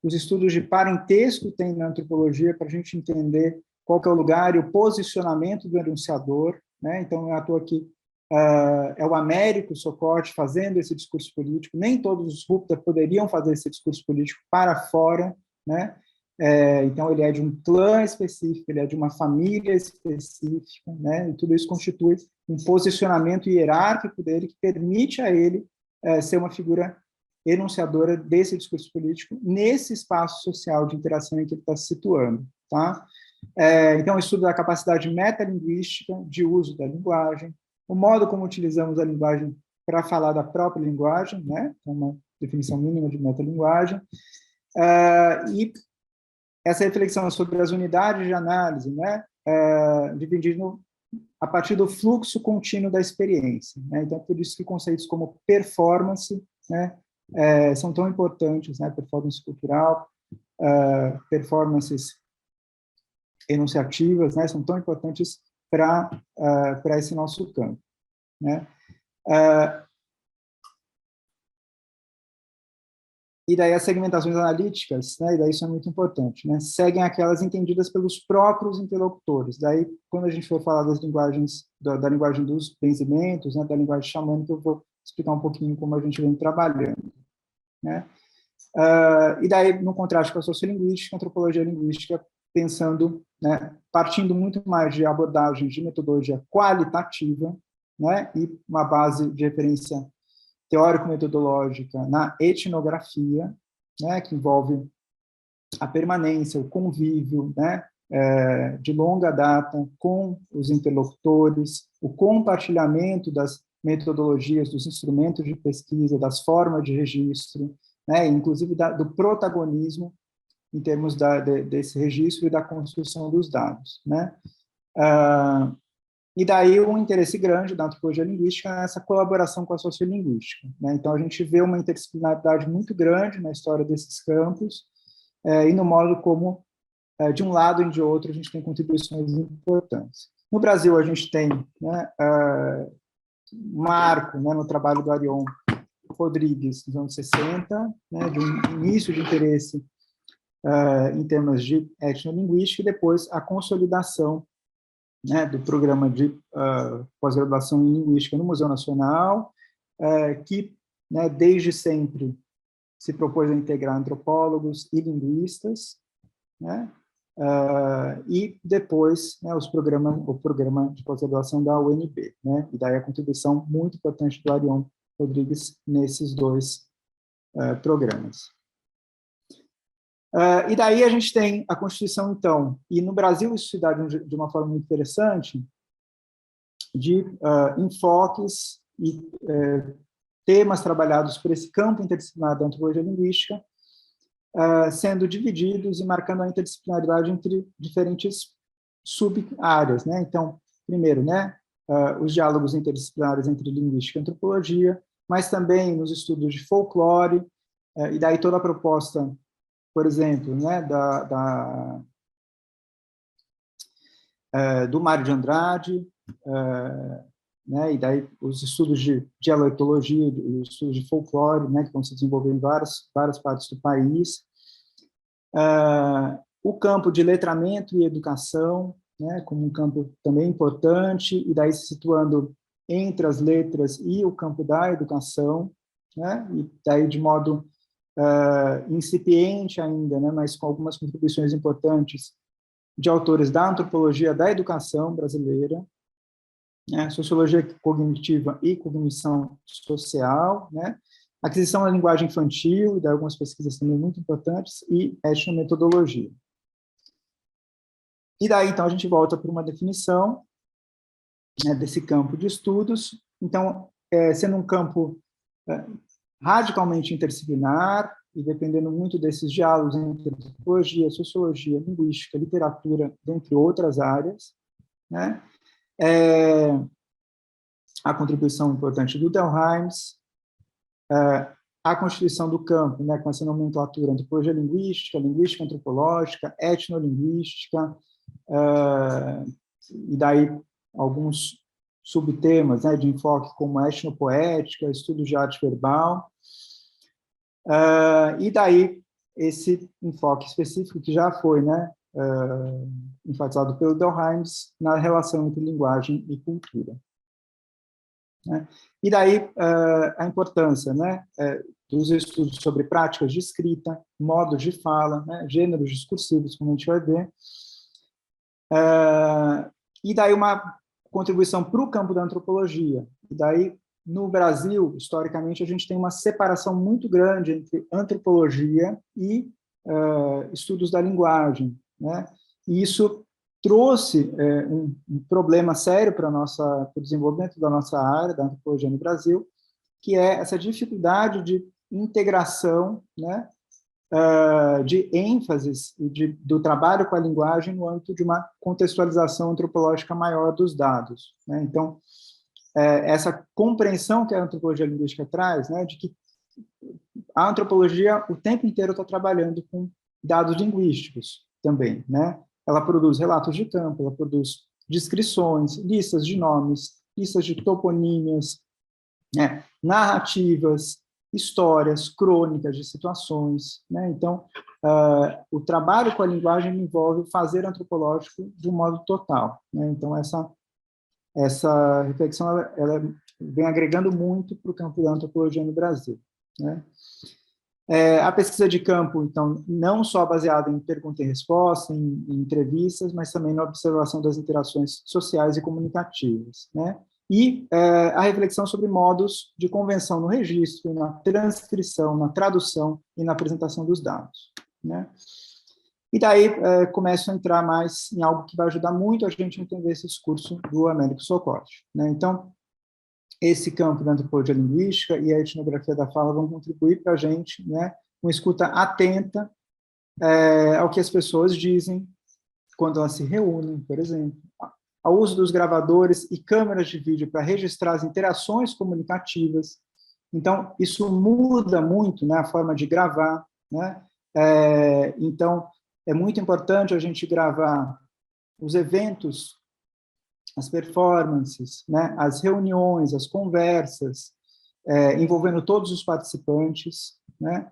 os estudos de parentesco têm na antropologia para a gente entender qual que é o lugar e o posicionamento do enunciador, né? Então, não é à toa que é o Américo Socrates fazendo esse discurso político. Nem todos os Rupta poderiam fazer esse discurso político para fora, né? Então, ele é de um clã específico, ele é de uma família específica, né? E tudo isso constitui um posicionamento hierárquico dele que permite a ele ser uma figura enunciadora desse discurso político nesse espaço social de interação em que ele está se situando, tá? Então, o estudo da capacidade metalinguística de uso da linguagem, o modo como utilizamos a linguagem para falar da própria linguagem, né? Uma definição mínima de metalinguagem, e essa reflexão sobre as unidades de análise, né, dividindo a partir do fluxo contínuo da experiência, né? Então, por isso que conceitos como performance, né, são tão importantes, né? Performance cultural, performances enunciativas, né, são tão importantes para esse nosso campo, né? E daí as segmentações analíticas, né, e daí isso é muito importante, né, seguem aquelas entendidas pelos próprios interlocutores. Daí, quando a gente for falar das linguagens, da linguagem dos benzimentos, né, da linguagem xamânica, eu vou explicar um pouquinho como a gente vem trabalhando, né. E daí, no contraste com a sociolinguística, a antropologia linguística, pensando, né, partindo muito mais de abordagens de metodologia qualitativa, né, e uma base de referência teórico-metodológica na etnografia, né, que envolve a permanência, o convívio, né, de longa data com os interlocutores, o compartilhamento das metodologias, dos instrumentos de pesquisa, das formas de registro, né, inclusive do protagonismo em termos desse registro e da construção dos dados, né. E daí um interesse grande da antropologia linguística nessa colaboração com a sociolinguística, né? Então, a gente vê uma interdisciplinaridade muito grande na história desses campos e no modo como, de um lado e de outro, a gente tem contribuições importantes. No Brasil, a gente tem, né, um marco, né, no trabalho do Arion Rodrigues, nos anos 60, né, de um início de interesse em termos de etnolinguística, e depois a consolidação, né, do programa de pós-graduação em linguística no Museu Nacional, que, né, desde sempre se propôs a integrar antropólogos e linguistas, né, e depois, né, o programa de pós-graduação da UNB, né, e daí a contribuição muito importante do Arion Rodrigues nesses dois programas. E daí a gente tem a Constituição, então, e no Brasil isso se dá de uma forma muito interessante, de enfoques e temas trabalhados por esse campo interdisciplinar da antropologia linguística, sendo divididos e marcando a interdisciplinaridade entre diferentes sub-áreas, né? Então, primeiro, né, os diálogos interdisciplinares entre linguística e antropologia, mas também nos estudos de folclore, e daí toda a proposta, por exemplo, né, do Mário de Andrade, né, e daí os estudos de dialetologia, os estudos de folclore, né, que vão se desenvolver em várias partes do país. O campo de letramento e educação, né, como um campo também importante, e daí se situando entre as letras e o campo da educação, né, e daí de modo incipiente ainda, né, mas com algumas contribuições importantes de autores da antropologia da educação brasileira, né, sociologia cognitiva e cognição social, né, aquisição da linguagem infantil, e daí algumas pesquisas também muito importantes, e etnometodologia. E daí, então, a gente volta para uma definição, né, desse campo de estudos. Então, sendo um campo radicalmente interdisciplinar, e dependendo muito desses diálogos entre antropologia, sociologia, linguística, literatura, dentre outras áreas, né? A contribuição importante do Delheims, a constituição do campo, né, com essa nomenclatura, antropologia linguística, linguística antropológica, etnolinguística, e daí alguns subtemas, né, de enfoque como etnopoética, estudo de arte verbal, e daí esse enfoque específico que já foi, né, enfatizado pelo Delheims na relação entre linguagem e cultura, né? E daí a importância, né, dos estudos sobre práticas de escrita, modos de fala, né, gêneros discursivos, como a gente vai ver, e daí uma contribuição para o campo da antropologia. E daí, no Brasil, historicamente, a gente tem uma separação muito grande entre antropologia e estudos da linguagem, né? E isso trouxe um problema sério para o desenvolvimento da nossa área, da antropologia no Brasil, que é essa dificuldade de integração, né, de ênfases e do trabalho com a linguagem no âmbito de uma contextualização antropológica maior dos dados, né? Então, essa compreensão que a antropologia linguística traz, né, de que a antropologia o tempo inteiro está trabalhando com dados linguísticos também, né? Ela produz relatos de campo, ela produz descrições, listas de nomes, listas de toponímias, né, narrativas, histórias, crônicas de situações, né? Então, o trabalho com a linguagem envolve o fazer antropológico de um modo total, né? Então, essa reflexão ela vem agregando muito para o campo da antropologia no Brasil, né? A pesquisa de campo, então, não só baseada em pergunta e resposta, em entrevistas, mas também na observação das interações sociais e comunicativas, né? E a reflexão sobre modos de convenção no registro, na transcrição, na tradução e na apresentação dos dados, né? E daí começo a entrar mais em algo que vai ajudar muito a gente a entender esse discurso do Américo Socorte, né? Então, esse campo da antropologia linguística e a etnografia da fala vão contribuir para a gente, né, uma escuta atenta ao que as pessoas dizem quando elas se reúnem, por exemplo, ao uso dos gravadores e câmeras de vídeo para registrar as interações comunicativas. Então, isso muda muito, né, a forma de gravar, né? Então, é muito importante a gente gravar os eventos, as performances, né, as reuniões, as conversas, envolvendo todos os participantes, né?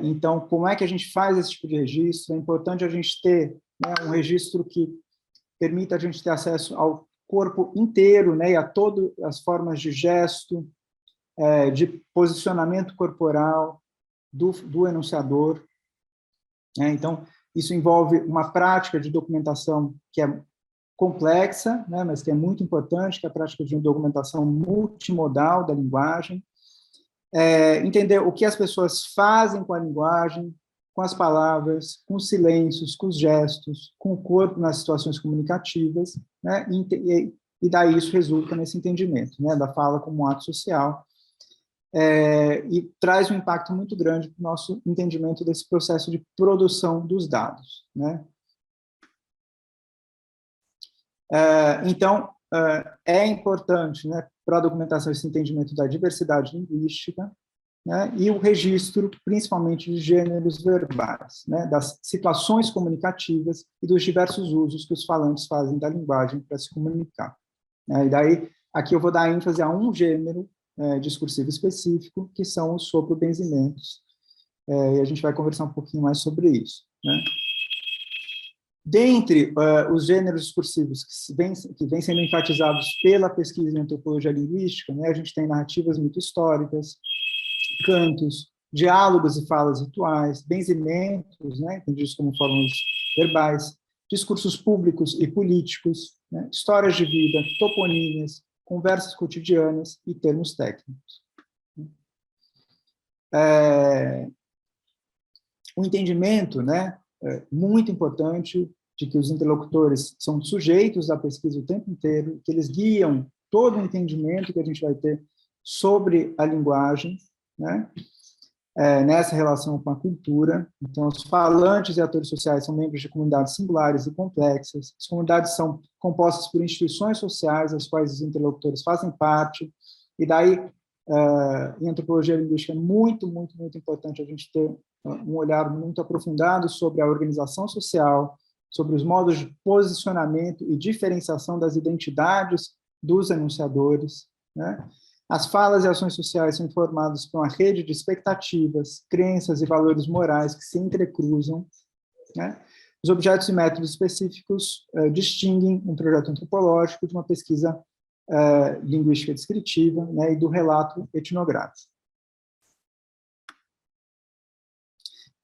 Então, como é que a gente faz esse tipo de registro? É importante a gente ter, né, um registro que permita a gente ter acesso ao corpo inteiro, né, e a todas as formas de gesto, de posicionamento corporal do enunciador, né? Então, isso envolve uma prática de documentação que é complexa, né, mas que é muito importante, que é a prática de documentação multimodal da linguagem, entender o que as pessoas fazem com a linguagem, com as palavras, com os silêncios, com os gestos, com o corpo nas situações comunicativas, né, e daí isso resulta nesse entendimento, né, da fala como um ato social, e traz um impacto muito grande para o nosso entendimento desse processo de produção dos dados, né? Então, é importante, né, para a documentação esse entendimento da diversidade linguística, né, e o registro, principalmente, de gêneros verbais, né, das situações comunicativas e dos diversos usos que os falantes fazem da linguagem para se comunicar. E daí, aqui eu vou dar ênfase a um gênero discursivo específico, que são os soprobenzimentos, e a gente vai conversar um pouquinho mais sobre isso, né. Dentre os gêneros discursivos que vêm sendo enfatizados pela pesquisa em antropologia linguística, né, a gente tem narrativas mito-históricas, cantos, diálogos e falas rituais, benzimentos, né, entendidos como formas verbais, discursos públicos e políticos, né, histórias de vida, toponímias, conversas cotidianas e termos técnicos. O entendimento, né, muito importante de que os interlocutores são sujeitos à pesquisa o tempo inteiro, que eles guiam todo o entendimento que a gente vai ter sobre a linguagem, né, nessa relação com a cultura. Então, os falantes e atores sociais são membros de comunidades singulares e complexas. As comunidades são compostas por instituições sociais, as quais os interlocutores fazem parte, e daí, em antropologia linguística, é muito, muito, muito importante a gente ter um olhar muito aprofundado sobre a organização social, sobre os modos de posicionamento e diferenciação das identidades dos enunciadores, né? As falas e ações sociais são formadas por uma rede de expectativas, crenças e valores morais que se entrecruzam, né? Os objetos e métodos específicos distinguem um projeto antropológico de uma pesquisa linguística descritiva, né, e do relato etnográfico.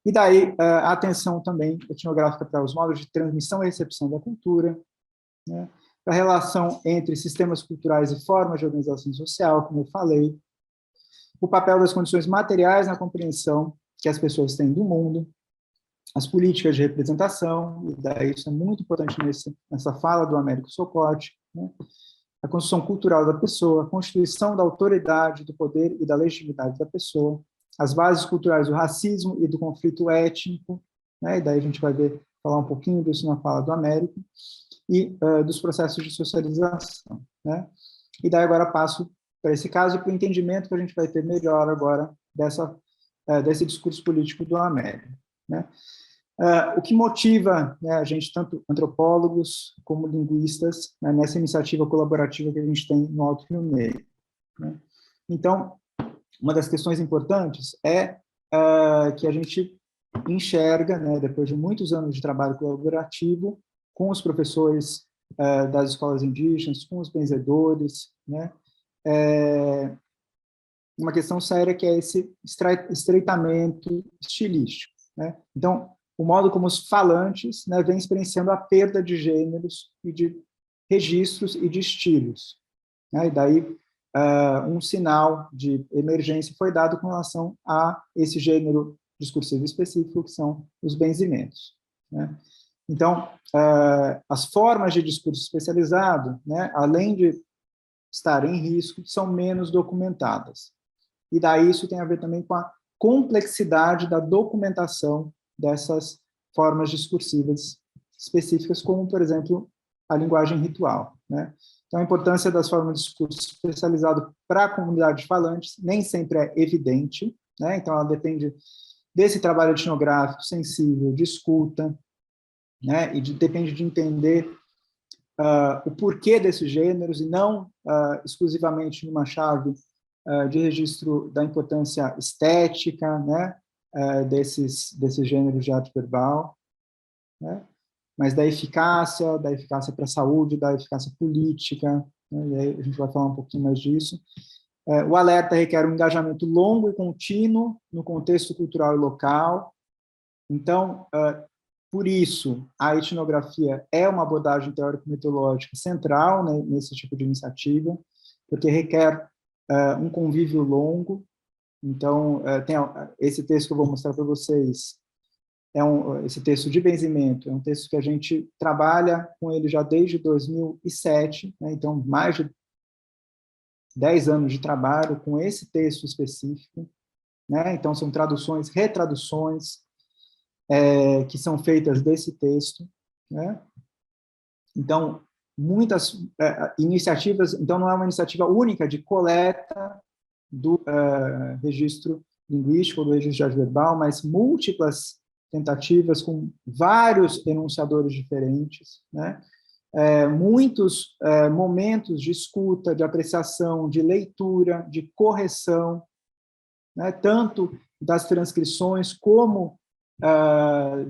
E daí, a atenção também etnográfica para os modos de transmissão e recepção da cultura, né, a relação entre sistemas culturais e formas de organização social, como eu falei, o papel das condições materiais na compreensão que as pessoas têm do mundo, as políticas de representação, e daí isso é muito importante nessa fala do Américo Socote, né, a construção cultural da pessoa, a constituição da autoridade, do poder e da legitimidade da pessoa, as bases culturais do racismo e do conflito étnico, né, e daí a gente vai falar um pouquinho disso na fala do Américo, e dos processos de socialização, né? E daí agora passo para esse caso e para o entendimento que a gente vai ter melhor agora desse discurso político do Américo, né? O que motiva, né, a gente, tanto antropólogos como linguistas, né, nessa iniciativa colaborativa que a gente tem no Alto Rio Negro, né? Então, uma das questões importantes é que a gente enxerga, né, depois de muitos anos de trabalho colaborativo, com os professores das escolas indígenas, com os benzedores, né, uma questão séria que é esse estreitamento estilístico, né? Então, o modo como os falantes, né, vêm experienciando a perda de gêneros e de registros e de estilos, né? E daí um sinal de emergência foi dado com relação a esse gênero discursivo específico, que são os benzimentos, né? Então, as formas de discurso especializado, né, além de estarem em risco, são menos documentadas. E daí isso tem a ver também com a complexidade da documentação dessas formas discursivas específicas, como, por exemplo, a linguagem ritual, né? Então, a importância das formas de discurso especializado para a comunidade de falantes nem sempre é evidente, né? Então, ela depende desse trabalho etnográfico sensível, de escuta, né? E depende de entender o porquê desses gêneros e não exclusivamente numa chave de registro da importância estética, né? Desses gêneros de arte verbal, né? Mas da eficácia para a saúde, da eficácia política, né? E aí a gente vai falar um pouquinho mais disso. O alerta requer um engajamento longo e contínuo no contexto cultural e local. Então, por isso, a etnografia é uma abordagem teórico-metodológica central, né, nesse tipo de iniciativa, porque requer um convívio longo. Então, tem esse texto que eu vou mostrar para vocês, esse texto de benzimento, é um texto que a gente trabalha com ele já desde 2007, né, então mais de 10 anos de trabalho com esse texto específico, né? Então, são traduções, retraduções que são feitas desse texto, né? Então, muitas iniciativas, então não é uma iniciativa única de coleta do registro linguístico, do registro verbal, mas múltiplas tentativas com vários enunciadores diferentes, né? Muitos momentos de escuta, de apreciação, de leitura, de correção, né? Tanto das transcrições como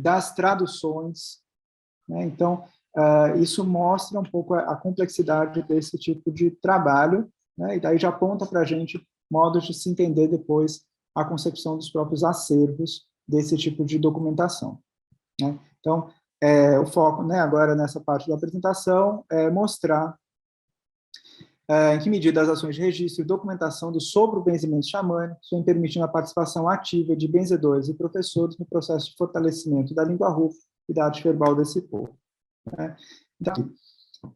das traduções, né? Então, isso mostra um pouco a complexidade desse tipo de trabalho, né? E daí já aponta para a gente modos de se entender depois a concepção dos próprios acervos desse tipo de documentação, né? Então, o foco, né, agora nessa parte da apresentação é mostrar em que medida as ações de registro e documentação do sobre-benzimento xamânico vêm permitindo a participação ativa de benzedores e professores no processo de fortalecimento da língua Hup e da arte verbal desse povo, né? Então,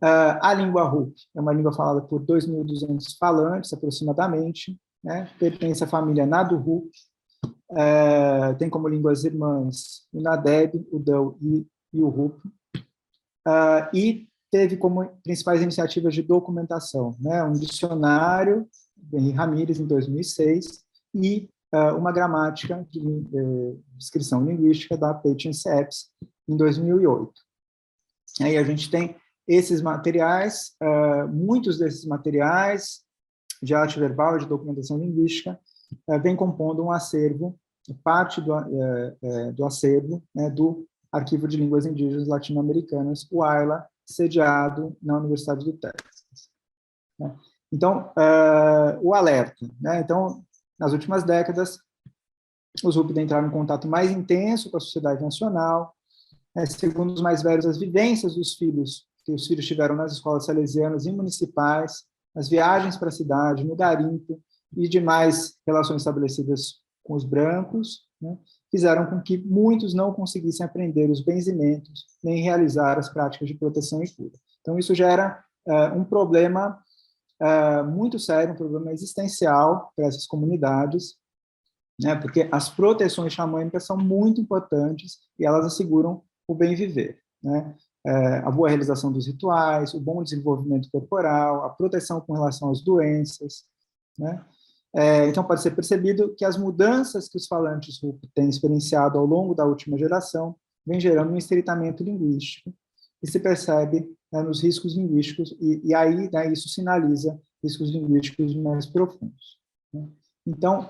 a língua Hup é uma língua falada por 2.200 falantes, aproximadamente, né? Pertence à família Nadu-Hup, tem como línguas irmãs o Nadeb, o Dão e o Hup, e teve como principais iniciativas de documentação, né? Um dicionário, do Henri Ramírez, em 2006, e uma gramática de descrição linguística da Patience Epps, em 2008. Aí a gente tem esses materiais, muitos desses materiais de arte verbal e de documentação linguística vem compondo um acervo, parte do acervo, né, do Arquivo de Línguas Indígenas Latino-Americanas, o AILA, sediado na Universidade do Texas, né? Então, o alerta, né? Então, nas últimas décadas, os Hup entraram em contato mais intenso com a sociedade nacional, segundo os mais velhos, as vivências dos filhos, que os filhos tiveram nas escolas salesianas e municipais, as viagens para a cidade, no garimpo e demais relações estabelecidas com os brancos, né, fizeram com que muitos não conseguissem aprender os benzimentos, nem realizar as práticas de proteção e cura. Então, isso gera um problema muito sério, um problema existencial para essas comunidades, né, porque as proteções xamânicas são muito importantes e elas asseguram o bem viver, né? A boa realização dos rituais, o bom desenvolvimento corporal, a proteção com relação às doenças, né? Então, pode ser percebido que as mudanças que os falantes Hup têm experienciado ao longo da última geração vem gerando um estreitamento linguístico, e se percebe, né, nos riscos linguísticos, e aí, né, isso sinaliza riscos linguísticos mais profundos, né? Então,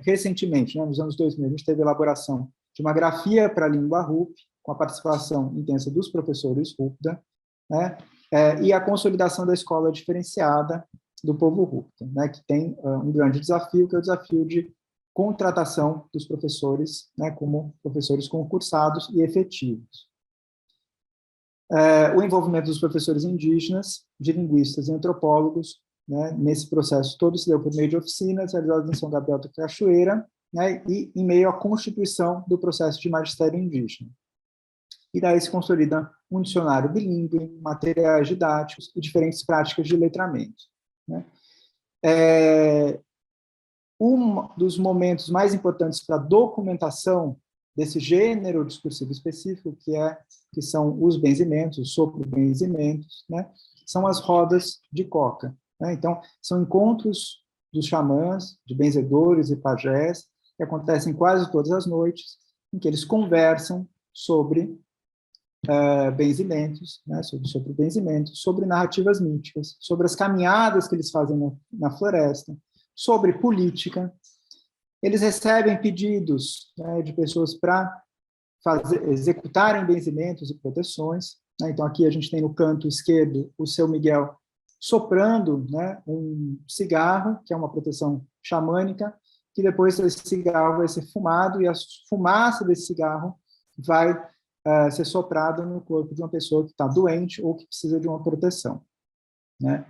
recentemente, né, nos anos 2000, a gente teve a elaboração de uma grafia para a língua Hup, com a participação intensa dos professores Hupda, né, e a consolidação da escola diferenciada do povo Hupda, né, que tem um grande desafio, que é o desafio de contratação dos professores, né, como professores concursados e efetivos. O envolvimento dos professores indígenas, de linguistas e antropólogos, né, nesse processo todo se deu por meio de oficinas realizadas em São Gabriel da Cachoeira, né, e em meio à constituição do processo de magistério indígena. E daí se consolida um dicionário bilíngue, materiais didáticos e diferentes práticas de letramento, né? Um dos momentos mais importantes para a documentação desse gênero discursivo específico, que são os benzimentos, os sopro-benzimentos, né, são as rodas de coca, né? Então, são encontros dos xamãs, de benzedores e pajés, que acontecem quase todas as noites, em que eles conversam sobre benzimentos, né, sobre benzimentos, sobre narrativas míticas, sobre as caminhadas que eles fazem na floresta, sobre política. Eles recebem pedidos, né, de pessoas para executarem benzimentos e proteções, né? Então, aqui a gente tem no canto esquerdo o seu Miguel soprando, né, um cigarro, que é uma proteção xamânica, que depois esse cigarro vai ser fumado e a fumaça desse cigarro vai ser soprada no corpo de uma pessoa que está doente ou que precisa de uma proteção, né?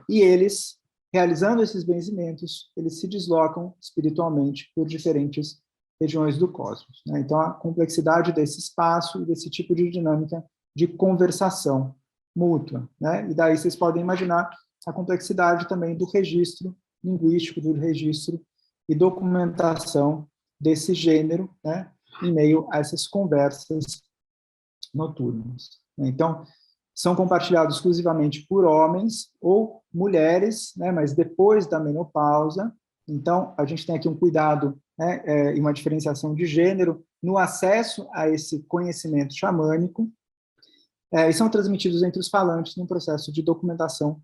E eles, realizando esses benzimentos, eles se deslocam espiritualmente por diferentes regiões do cosmos, né? Então, a complexidade desse espaço e desse tipo de dinâmica de conversação mútua, né? E daí vocês podem imaginar a complexidade também do registro linguístico, do registro e documentação desse gênero, né, em meio a essas conversas noturnas. Então, são compartilhados exclusivamente por homens ou mulheres, né, mas depois da menopausa. Então, a gente tem aqui um cuidado, né, e uma diferenciação de gênero no acesso a esse conhecimento xamânico, e são transmitidos entre os falantes num processo de documentação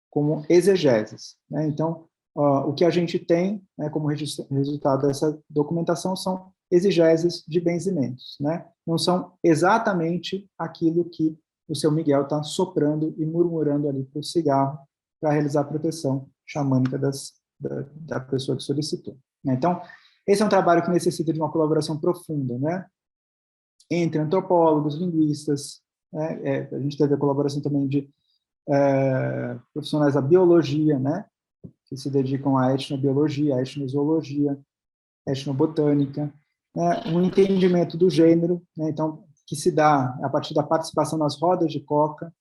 como exegeses, né? Então, o que a gente tem, né, como resultado dessa documentação são exegeses de benzimentos, né? Não são exatamente aquilo que o seu Miguel está soprando e murmurando ali para o cigarro para realizar a proteção xamânica da pessoa que solicitou, né? Então, esse é um trabalho que necessita de uma colaboração profunda, né, entre antropólogos, linguistas, né? A gente teve a colaboração também de profissionais da biologia, né, que se dedicam à etnobiologia, à etnozoologia, etnobotânica, né, um entendimento do gênero, né, então, que se dá a partir da participação nas rodas de coca,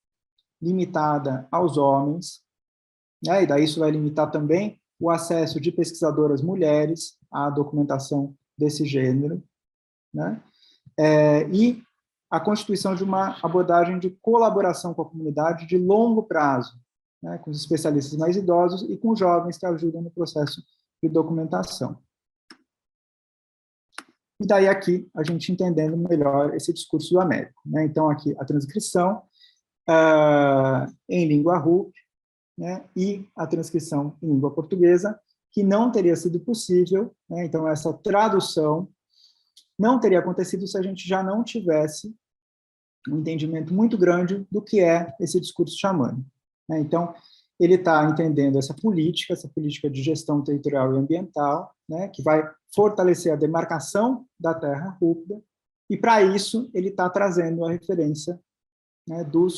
limitada aos homens, né, e daí isso vai limitar também o acesso de pesquisadoras mulheres à documentação desse gênero, né, e a constituição de uma abordagem de colaboração com a comunidade de longo prazo, né, com os especialistas mais idosos e com jovens que ajudam no processo de documentação. E daí aqui a gente entendendo melhor esse discurso do Américo, né? Então aqui a transcrição em língua Hup, né, e a transcrição em língua portuguesa, que não teria sido possível, né? Então essa tradução não teria acontecido se a gente já não tivesse um entendimento muito grande do que é esse discurso xamânico, né? Então, ele está entendendo essa política de gestão territorial e ambiental, né, que vai fortalecer a demarcação da terra rúpida, e para isso ele está trazendo a referência, né, do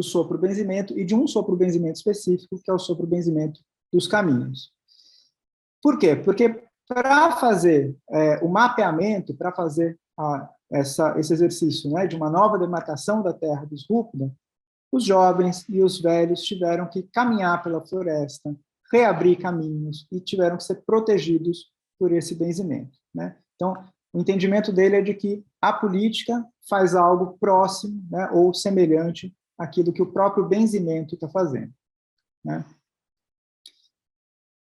sopro-benzimento, e de um sopro-benzimento específico, que é o sopro-benzimento dos caminhos. Por quê? Porque para fazer o mapeamento, para fazer esse exercício, né, de uma nova demarcação da terra dos Rúpida, os jovens e os velhos tiveram que caminhar pela floresta, reabrir caminhos e tiveram que ser protegidos por esse benzimento, né? Então, o entendimento dele é de que a política faz algo próximo, né, ou semelhante àquilo que o próprio benzimento está fazendo, né?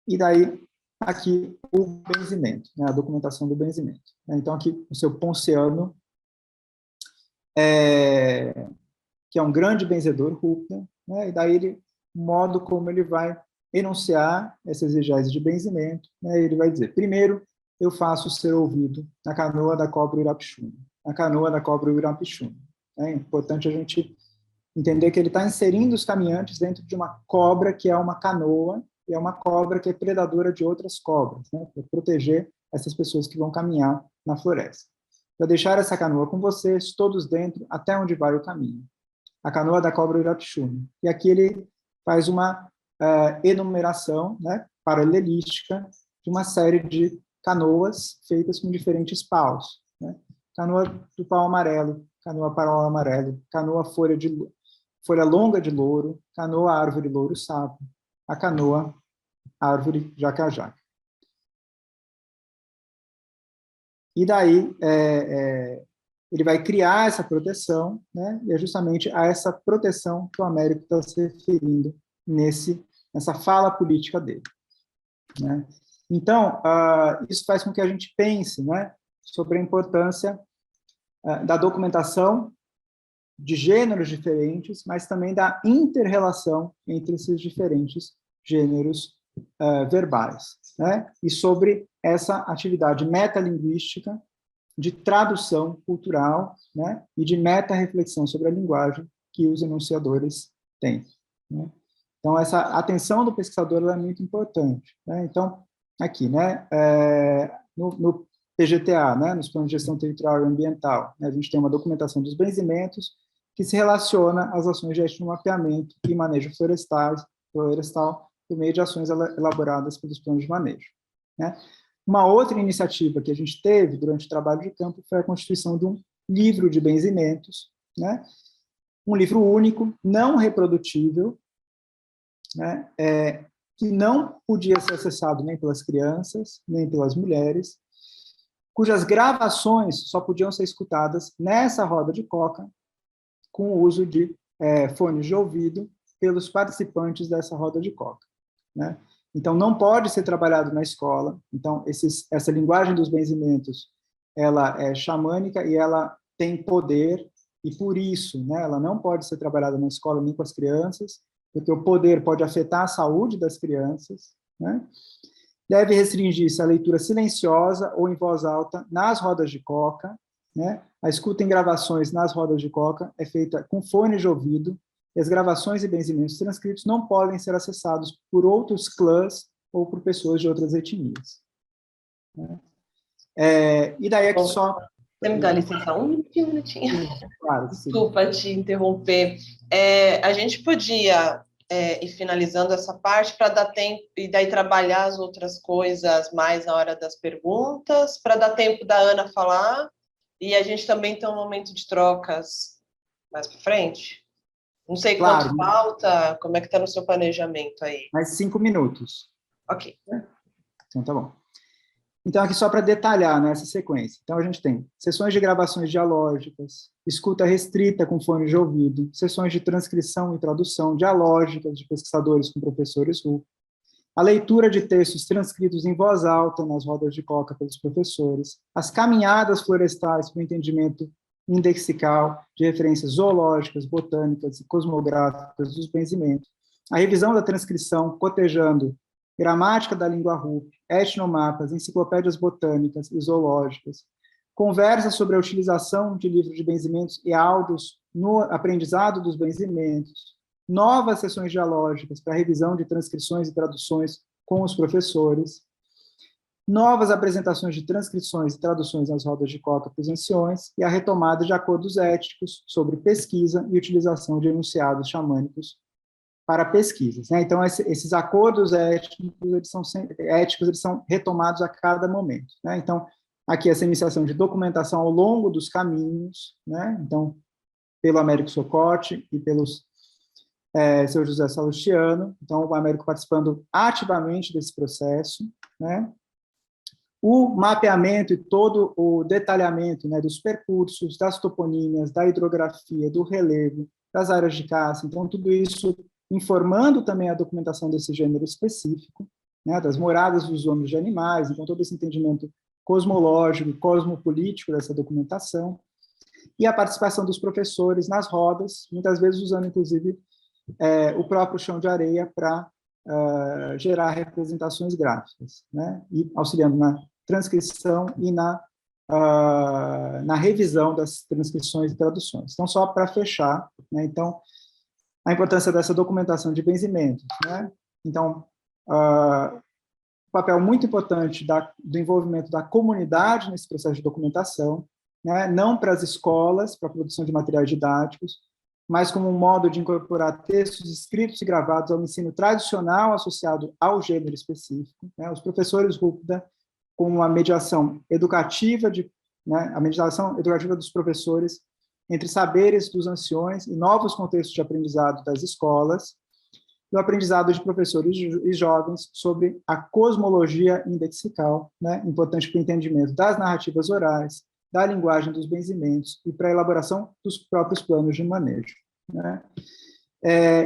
E daí, aqui, o benzimento, né, a documentação do benzimento. Então, aqui, o seu Ponciano, que é um grande benzedor Rúpida, né, e daí o modo como ele vai enunciar essa exegese de benzimento, né, ele vai dizer: primeiro, eu faço ser ouvido na canoa da cobra Uirapixuna. Na canoa da cobra Uirapixuna. É importante a gente entender que ele está inserindo os caminhantes dentro de uma cobra que é uma canoa, e é uma cobra que é predadora de outras cobras, né, para proteger essas pessoas que vão caminhar na floresta. Para deixar essa canoa com vocês, todos dentro, até onde vai o caminho. A canoa da cobra Uirapixuna. E aqui ele faz uma enumeração, né, paralelística de uma série de canoas feitas com diferentes paus, né? Canoa do pau amarelo, canoa pau amarelo, canoa folha longa de louro, canoa árvore louro sapo, a canoa árvore jaca-jaca. E daí ele vai criar essa proteção, né? E é justamente a essa proteção que o Américo está se referindo nessa fala política dele, né? Então, isso faz com que a gente pense, né, sobre a importância da documentação de gêneros diferentes, mas também da inter-relação entre esses diferentes gêneros verbais, né? E sobre essa atividade metalinguística de tradução cultural, né, e de meta-reflexão sobre a linguagem que os enunciadores têm, né? Então, essa atenção do pesquisador ela é muito importante, né? Então, aqui, né, no PGTA, né, nos planos de gestão territorial e ambiental, né, a gente tem uma documentação dos benzimentos que se relaciona às ações de etnomapeamento e manejo florestal por meio de ações elaboradas pelos planos de manejo, né? Uma outra iniciativa que a gente teve durante o trabalho de campo foi a constituição de um livro de benzimentos, né? Um livro único, não reprodutível, né, que não podia ser acessado nem pelas crianças, nem pelas mulheres, cujas gravações só podiam ser escutadas nessa roda de coca, com o uso de fones de ouvido pelos participantes dessa roda de coca, né? Então, não pode ser trabalhado na escola. Então, essa linguagem dos benzimentos, ela é xamânica e ela tem poder, e por isso, né, ela não pode ser trabalhada na escola nem com as crianças, porque o poder pode afetar a saúde das crianças, né? Deve restringir-se à leitura silenciosa ou em voz alta nas rodas de coca, né? A escuta em gravações nas rodas de coca é feita com fone de ouvido, e as gravações e benzimentos transcritos não podem ser acessados por outros clãs ou por pessoas de outras etnias, né? E daí aqui só...
Você me dá licença um minutinho?
Claro,
desculpa te interromper. A gente podia ir finalizando essa parte para dar tempo, e daí trabalhar as outras coisas mais na hora das perguntas, para dar tempo da Ana falar, e a gente também tem um momento de trocas mais para frente. Não sei quanto falta, como é que está no seu planejamento aí?
Mais 5 minutos.
Ok.
Então, tá bom. Então, aqui só para detalhar, né, essa sequência. Então, a gente tem sessões de gravações dialógicas, escuta restrita com fone de ouvido, sessões de transcrição e tradução dialógicas de pesquisadores com professores RUP, a leitura de textos transcritos em voz alta nas rodas de coca pelos professores, as caminhadas florestais para o entendimento indexical de referências zoológicas, botânicas e cosmográficas dos benzimentos, a revisão da transcrição, cotejando gramática da língua RUP, etnomapas, enciclopédias botânicas e zoológicas, conversas sobre a utilização de livros de benzimentos e áudios no aprendizado dos benzimentos, novas sessões dialógicas para revisão de transcrições e traduções com os professores, novas apresentações de transcrições e traduções nas rodas de coca para os anciões e a retomada de acordos éticos sobre pesquisa e utilização de enunciados xamânicos para pesquisas, né? Então, esses acordos éticos, eles são retomados a cada momento, né? Então, aqui essa iniciação de documentação ao longo dos caminhos, né? Então, pelo Américo Socote e pelos seu José Salustiano, então o Américo participando ativamente desse processo, né? O mapeamento e todo o detalhamento, né, dos percursos, das toponímias, da hidrografia, do relevo, das áreas de caça, então tudo isso informando também a documentação desse gênero específico, né, das moradas dos homens de animais, então todo esse entendimento cosmológico e cosmopolítico dessa documentação, e a participação dos professores nas rodas, muitas vezes usando, inclusive, o próprio chão de areia para gerar representações gráficas, né, e auxiliando na transcrição e na revisão das transcrições e traduções. Então, só para fechar, né, então, a importância dessa documentação de benzimentos, né? Então, papel muito importante do envolvimento da comunidade nesse processo de documentação, né? Não para as escolas, para a produção de materiais didáticos, mas como um modo de incorporar textos escritos e gravados ao ensino tradicional associado ao gênero específico, né? Os professores RUPDA, com a mediação educativa, a mediação educativa dos professores entre saberes dos anciões e novos contextos de aprendizado das escolas, e o aprendizado de professores e jovens sobre a cosmologia indexical, né, importante para o entendimento das narrativas orais, da linguagem dos benzimentos e para a elaboração dos próprios planos de manejo, né.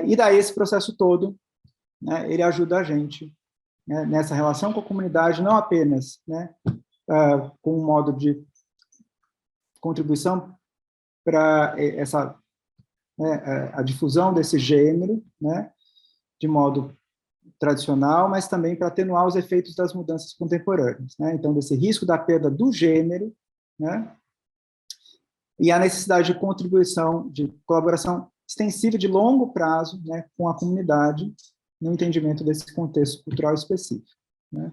E daí esse processo todo, né, ele ajuda a gente, né, nessa relação com a comunidade, não apenas, né, com um modo de contribuição para a difusão desse gênero, né, de modo tradicional, mas também para atenuar os efeitos das mudanças contemporâneas, né, então desse risco da perda do gênero, né, e a necessidade de contribuição, de colaboração extensiva de longo prazo, né, com a comunidade, no entendimento desse contexto cultural específico, né.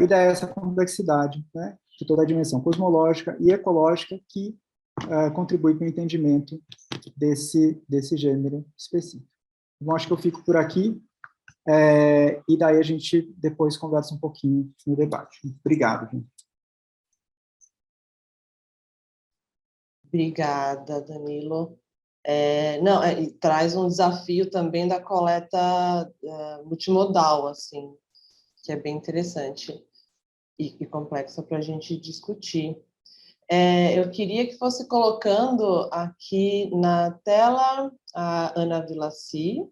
E daí essa complexidade, né, de toda a dimensão cosmológica e ecológica que contribui para o entendimento desse gênero específico. Bom, acho que eu fico por aqui, e daí a gente depois conversa um pouquinho no debate. Obrigado, gente.
Obrigada, Danilo. Não, e traz um desafio também da coleta multimodal, assim, que é bem interessante e complexa para a gente discutir. Eu queria que fosse colocando aqui na tela a Ana Vilaci.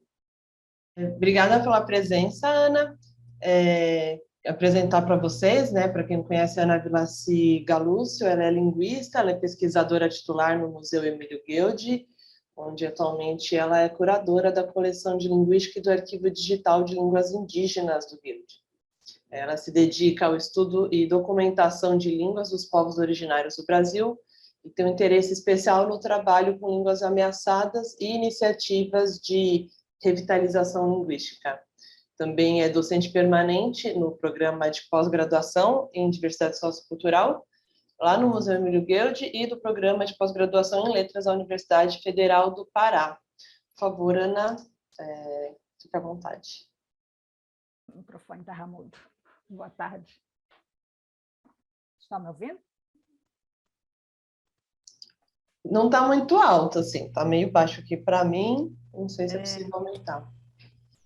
Obrigada pela presença, Ana. Apresentar para vocês, né, para quem não conhece, a Ana Vilaci Galúcio, ela é linguista, ela é pesquisadora titular no Museu Emílio Guild, onde atualmente ela é curadora da coleção de linguística e do arquivo digital de línguas indígenas do Guild. Ela se dedica ao estudo e documentação de línguas dos povos originários do Brasil e tem um interesse especial no trabalho com línguas ameaçadas e iniciativas de revitalização linguística. Também é docente permanente no programa de pós-graduação em diversidade sociocultural, lá no Museu Emílio Guild, e do programa de pós-graduação em letras da Universidade Federal do Pará. Por favor, Ana, fique à vontade.
O microfone está mudo. Boa tarde. Estão me ouvindo?
Não está muito alto, assim, está meio baixo aqui para mim, não sei se é possível aumentar.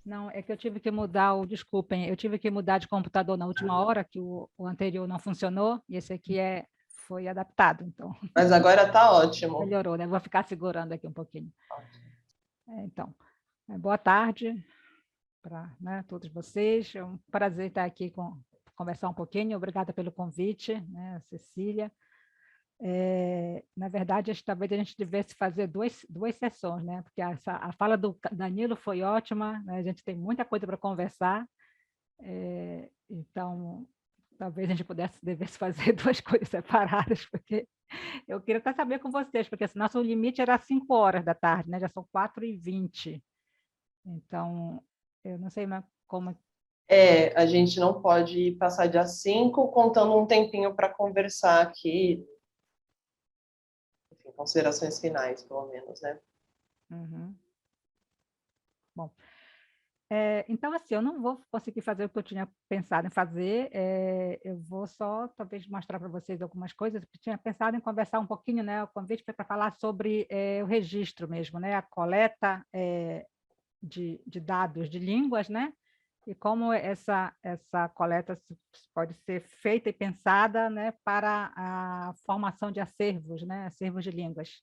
Não, é que eu tive que mudar desculpem, eu tive que mudar de computador na última hora, que o anterior não funcionou, e esse aqui foi adaptado, então.
Mas agora está ótimo.
Melhorou, né? Vou ficar segurando aqui um pouquinho. Então, boa tarde para, né, todos vocês. É um prazer estar aqui conversar um pouquinho. Obrigada pelo convite, né, Cecília. Na verdade, talvez a gente devesse fazer duas sessões, né? Porque a fala do Danilo foi ótima, né? A gente tem muita coisa para conversar, então talvez a gente devesse fazer duas coisas separadas, porque eu queria até saber com vocês, porque assim, nosso limite era 5 horas da tarde, né? Já são 4h20, então eu não sei mais como...
A gente não pode passar de 5, contando um tempinho para conversar aqui, enfim, considerações finais, pelo menos, né?
Uhum. Bom, então, assim, eu não vou conseguir fazer o que eu tinha pensado em fazer, eu vou só, talvez, mostrar para vocês algumas coisas, porque eu tinha pensado em conversar um pouquinho, né, o convite foi para falar sobre o registro mesmo, né, a coleta de dados de línguas, né, e como essa coleta pode ser feita e pensada, né, para a formação de acervos, né, acervos de línguas.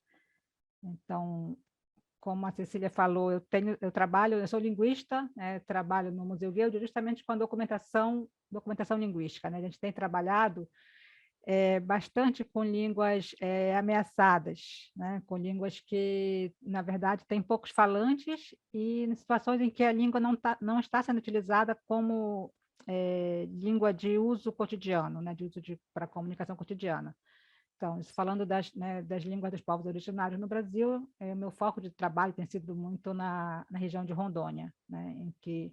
Então, como a Cecília falou, eu sou linguista, trabalho no Museu Guild justamente com a documentação linguística, né? A gente tem trabalhado bastante com línguas ameaçadas, né? Com línguas que, na verdade, têm poucos falantes e em situações em que a língua não está sendo utilizada como língua de uso cotidiano, né? De uso para comunicação cotidiana. Então, falando das línguas dos povos originários no Brasil, o meu foco de trabalho tem sido muito na região de Rondônia, né, em que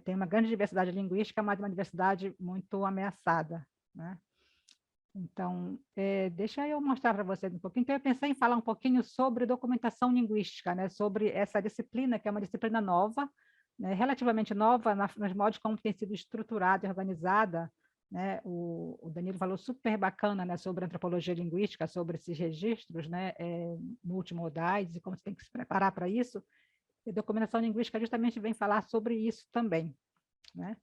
tem uma grande diversidade linguística, mas uma diversidade muito ameaçada, né? Então, deixa eu mostrar para vocês um pouquinho. Então, eu pensei em falar um pouquinho sobre documentação linguística, né, sobre essa disciplina, que é uma disciplina nova, né, relativamente nova, nos modos como tem sido estruturada e organizada, né? O Danilo falou super bacana, né, sobre antropologia linguística, sobre esses registros, né, multimodais e como você tem que se preparar para isso. E documentação linguística justamente vem falar sobre isso também, né?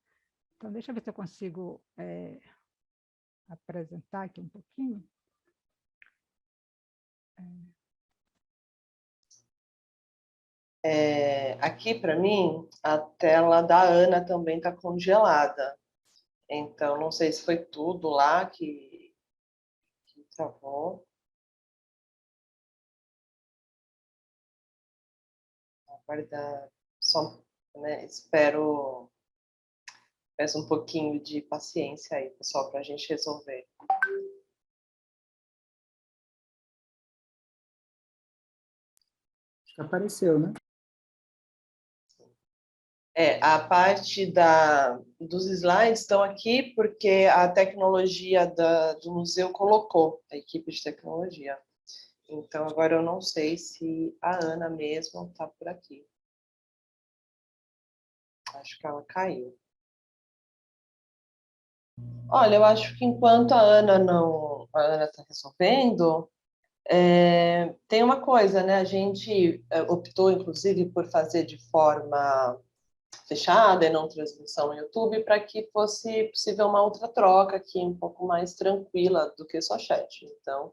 Então, deixa eu ver se eu consigo apresentar aqui um pouquinho.
Aqui, para mim, a tela da Ana também está congelada. Então, não sei se foi tudo lá que travou. Aguardar só, né? Peço um pouquinho de paciência aí, pessoal, para a gente resolver.
Acho que apareceu, né?
A parte dos slides estão aqui porque a tecnologia do museu colocou, a equipe de tecnologia. Então, agora eu não sei se a Ana mesmo está por aqui. Acho que ela caiu. Olha, eu acho que enquanto a Ana está resolvendo, Tem uma coisa, né? A gente optou, inclusive, por fazer de forma fechada e não transmissão no YouTube, para que fosse possível uma outra troca aqui, um pouco mais tranquila do que só chat. Então,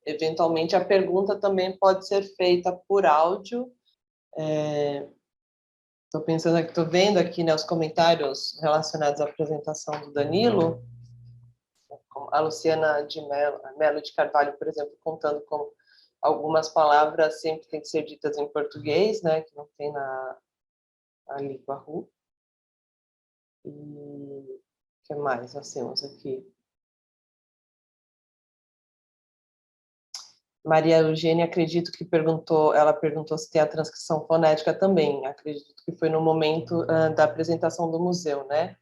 eventualmente, a pergunta também pode ser feita por áudio. Estou pensando aqui, estou vendo aqui, né, os comentários relacionados à apresentação do Danilo, a Luciana de Melo de Carvalho, por exemplo, contando como algumas palavras sempre têm que ser ditas em português, né, que não tem na língua RU. E o que mais nós temos aqui? Maria Eugênia, acredito que ela perguntou se tem a transcrição fonética também. Acredito que foi no momento da apresentação do museu, né?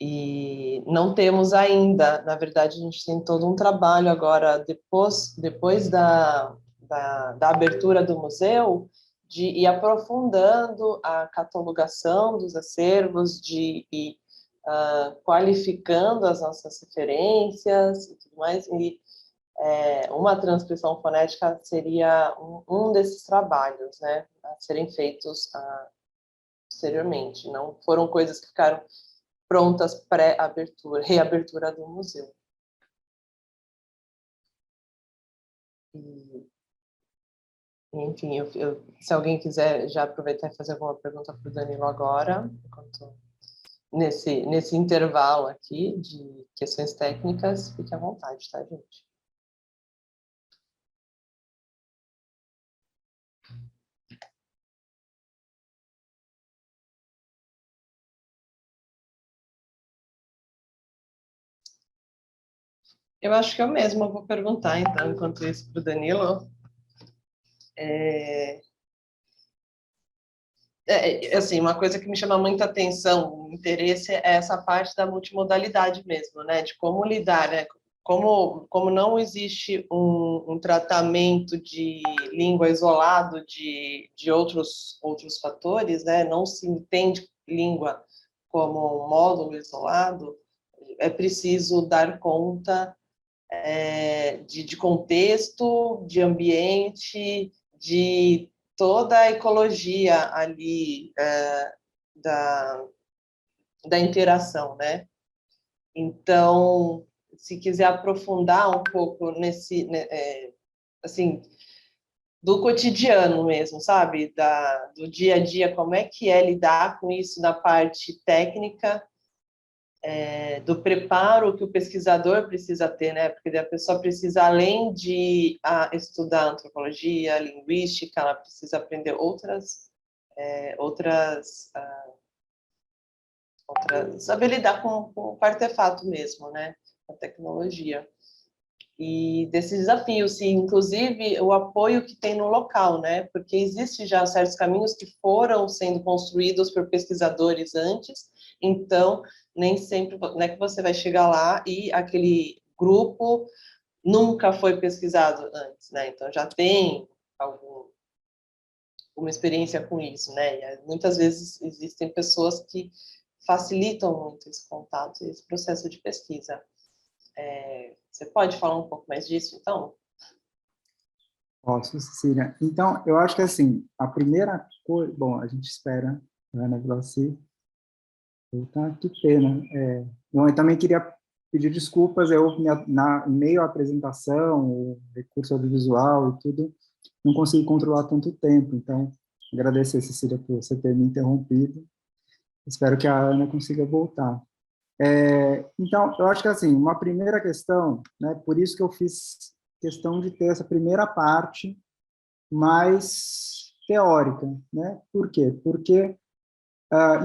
E não temos ainda, na verdade, a gente tem todo um trabalho agora, depois da abertura do museu, de ir aprofundando a catalogação dos acervos, de ir qualificando as nossas referências e tudo mais, e uma transcrição fonética seria um desses trabalhos, né, a serem feitos posteriormente. Não foram coisas que ficaram prontas pré-abertura, reabertura do museu. E, enfim, se alguém quiser já aproveitar e fazer alguma pergunta para o Danilo agora, nesse intervalo aqui de questões técnicas, fique à vontade, tá, gente? Eu acho que eu mesma vou perguntar, então, enquanto isso, para o Danilo. Assim, uma coisa que me chama muita atenção, interesse, é essa parte da multimodalidade mesmo, né? De como lidar, né? Como não existe um tratamento de língua isolado de outros fatores, né? Não se entende língua como um módulo isolado, é preciso dar conta de contexto, de ambiente, de toda a ecologia ali da interação, né? Então, se quiser aprofundar um pouco nesse, né, assim, do cotidiano mesmo, sabe? Do dia a dia, como é que é lidar com isso na parte técnica, do preparo que o pesquisador precisa ter, né? Porque a pessoa precisa, além de estudar antropologia, linguística, ela precisa aprender saber lidar com o artefato mesmo, né? A tecnologia. E desses desafios, sim, inclusive o apoio que tem no local, né? Porque existe já certos caminhos que foram sendo construídos por pesquisadores antes, então nem sempre, não é que você vai chegar lá e aquele grupo nunca foi pesquisado antes, né? Então já tem uma experiência com isso, né? E muitas vezes existem pessoas que facilitam muito esse contato e esse processo de pesquisa. Você pode falar um pouco mais disso, então?
Posso, Cecília. Então, eu acho que, assim, a primeira coisa... Bom, a gente espera, Ana Glauci. Tá, que pena. Bom, eu também queria pedir desculpas, em meio à apresentação, o recurso audiovisual e tudo, não consegui controlar tanto tempo, então, agradecer, Cecília, por você ter me interrompido. Espero que a Ana consiga voltar. Então, eu acho que, assim, uma primeira questão, né, por isso que eu fiz questão de ter essa primeira parte mais teórica, né? Por quê? Porque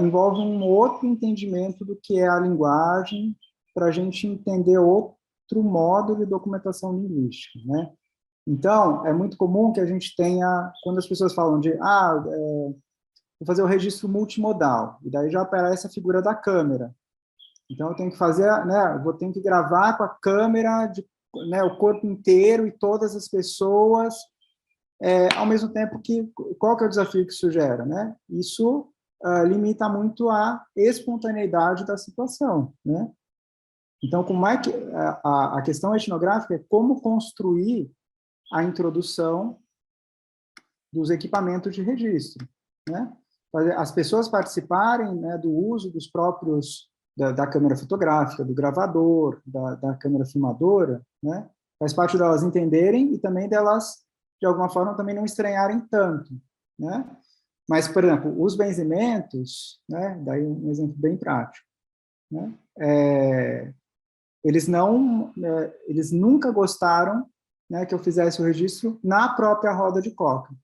envolve um outro entendimento do que é a linguagem para a gente entender outro modo de documentação linguística, né? Então, é muito comum que a gente tenha, quando as pessoas falam de, vou fazer o registro multimodal, e daí já aparece a figura da câmera. Então, eu tenho que fazer, né, eu tenho que gravar com a câmera, né, o corpo inteiro e todas as pessoas, ao mesmo tempo que, qual que é o desafio que isso gera, né? Isso limita muito a espontaneidade da situação, né? Então, como é que a questão etnográfica é como construir a introdução dos equipamentos de registro, né? As pessoas participarem, né, do uso dos próprios, da câmera fotográfica, do gravador, da câmera filmadora, né? Faz parte delas entenderem e também delas, de alguma forma, também não estranharem tanto, né? Mas, por exemplo, os benzimentos, né, daí um exemplo bem prático, né? Eles nunca gostaram, né, que eu fizesse o registro na própria roda de coca.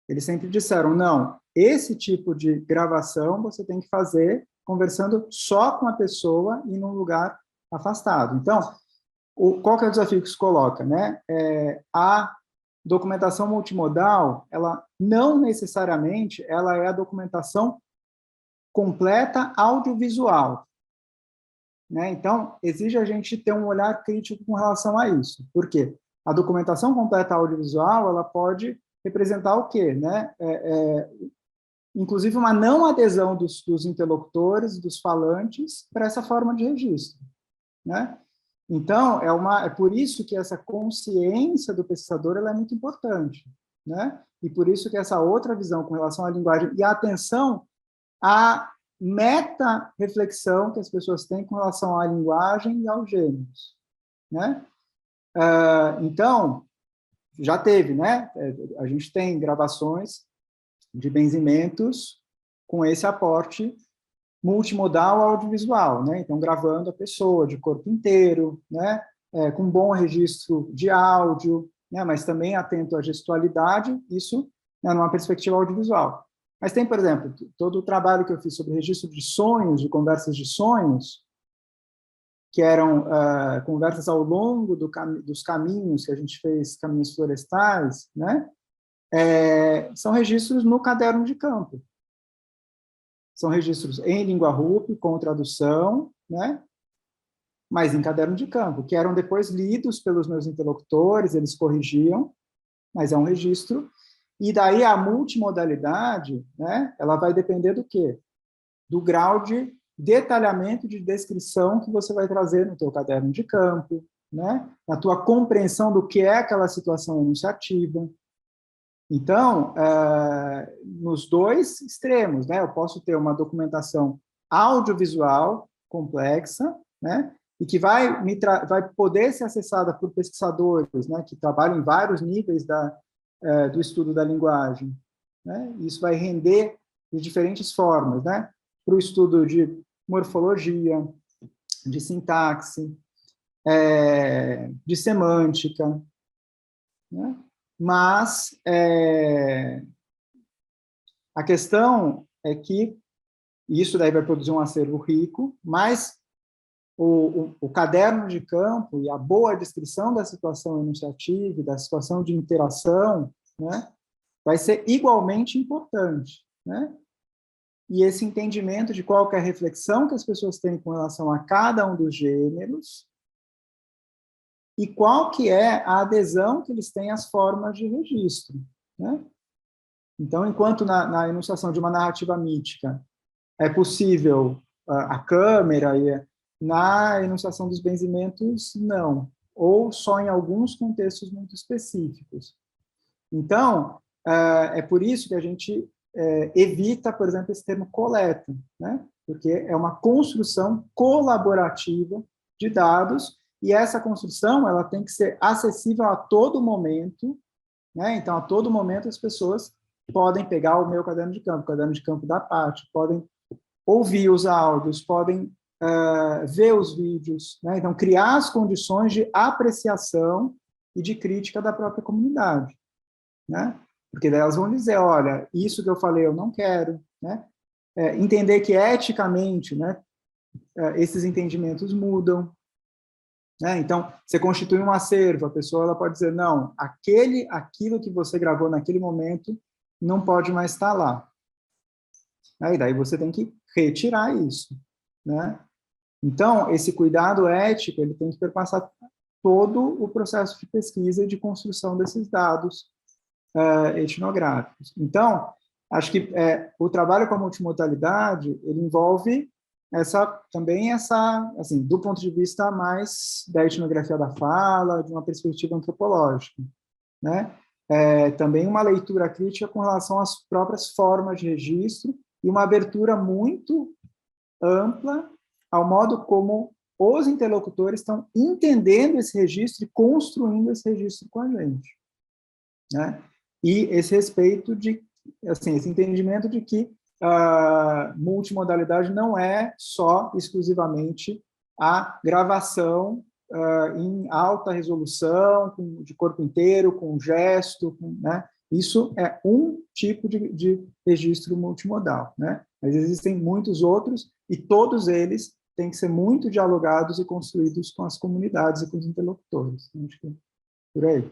Eles sempre disseram, não, esse tipo de gravação você tem que fazer conversando só com a pessoa e num lugar afastado. Então, qual que é o desafio que isso coloca, né? A documentação multimodal, ela não necessariamente ela é a documentação completa audiovisual, né? Então, exige a gente ter um olhar crítico com relação a isso. Por quê? A documentação completa audiovisual, ela pode representar o quê, né? Inclusive uma não adesão dos interlocutores, dos falantes, para essa forma de registro, né? Então, é por isso que essa consciência do pesquisador ela é muito importante, né? E por isso que essa outra visão com relação à linguagem e a atenção à meta-reflexão que as pessoas têm com relação à linguagem e aos gêneros, né? Então, já teve, né? A gente tem gravações de benzimentos com esse aporte multimodal audiovisual, né? Então, gravando a pessoa de corpo inteiro, né? Com bom registro de áudio, né? Mas também atento à gestualidade, isso, né, numa perspectiva audiovisual. Mas tem, por exemplo, todo o trabalho que eu fiz sobre registro de sonhos, de conversas de sonhos, que eram conversas ao longo dos caminhos que a gente fez, caminhos florestais, né? São registros no caderno de campo. São registros em língua RUP, com tradução, né? Mas em caderno de campo, que eram depois lidos pelos meus interlocutores, eles corrigiam, mas é um registro. E daí a multimodalidade, né? Ela vai depender do quê? Do grau de detalhamento de descrição que você vai trazer no teu caderno de campo, né? Na tua compreensão do que é aquela situação enunciativa. Então, nos dois extremos, né? Eu posso ter uma documentação audiovisual complexa, né? E que vai poder ser acessada por pesquisadores, né? Que trabalham em vários níveis do estudo da linguagem, né? Isso vai render de diferentes formas, né? Para o estudo de morfologia, de sintaxe, de semântica, né? Mas a questão é que isso daí vai produzir um acervo rico, mas o caderno de campo e a boa descrição da situação enunciativa e da situação de interação, né, vai ser igualmente importante, né? E esse entendimento de qual que é a reflexão que as pessoas têm com relação a cada um dos gêneros e qual que é a adesão que eles têm às formas de registro, né? Então, enquanto na enunciação de uma narrativa mítica é possível a câmera, na enunciação dos benzimentos, não. Ou só em alguns contextos muito específicos. Então, é por isso que a gente evita, por exemplo, esse termo coleta, né? Porque é uma construção colaborativa de dados, e essa construção ela tem que ser acessível a todo momento, né? Então, a todo momento as pessoas podem pegar o meu caderno de campo, o caderno de campo da Paty, podem ouvir os áudios, podem ver os vídeos, né? Então, criar as condições de apreciação e de crítica da própria comunidade, né? Porque daí elas vão dizer, olha, isso que eu falei eu não quero, né? Entender que eticamente, né, esses entendimentos mudam, né? Então, você constitui um acervo, a pessoa ela pode dizer, não, aquilo que você gravou naquele momento não pode mais estar lá. E daí você tem que retirar isso, né? Então, esse cuidado ético, ele tem que perpassar todo o processo de pesquisa e de construção desses dados etnográficos. Então, acho que o trabalho com a multimodalidade, ele envolve assim, do ponto de vista mais da etnografia da fala, de uma perspectiva antropológica, né? Também uma leitura crítica com relação às próprias formas de registro e uma abertura muito ampla ao modo como os interlocutores estão entendendo esse registro e construindo esse registro com a gente, né? E esse respeito assim, esse entendimento de que a multimodalidade não é só exclusivamente a gravação em alta resolução, de corpo inteiro, com gesto, né? Isso é um tipo de registro multimodal, né? Mas existem muitos outros e todos eles têm que ser muito dialogados e construídos com as comunidades e com os interlocutores. Acho que é por aí.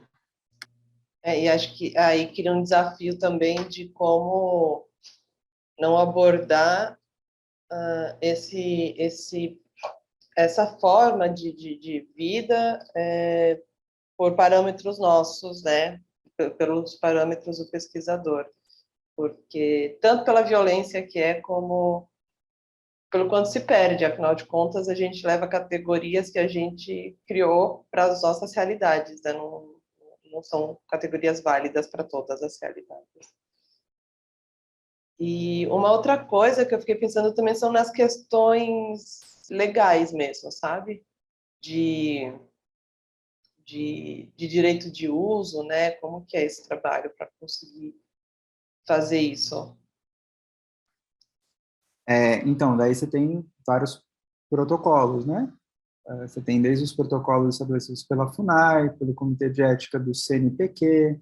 E acho que aí cria um desafio também de como não abordar essa forma de vida por parâmetros nossos, né? Pelos parâmetros do pesquisador, porque tanto pela violência que como pelo quanto se perde, afinal de contas a gente leva categorias que a gente criou para as nossas realidades, né? Não são categorias válidas para todas as realidades. E uma outra coisa que eu fiquei pensando também são nas questões legais mesmo, sabe? De direito de uso, né? Como que é esse trabalho para conseguir fazer isso?
Então, daí você tem vários protocolos, né? Você tem desde os protocolos estabelecidos pela FUNAI, pelo Comitê de Ética do CNPq,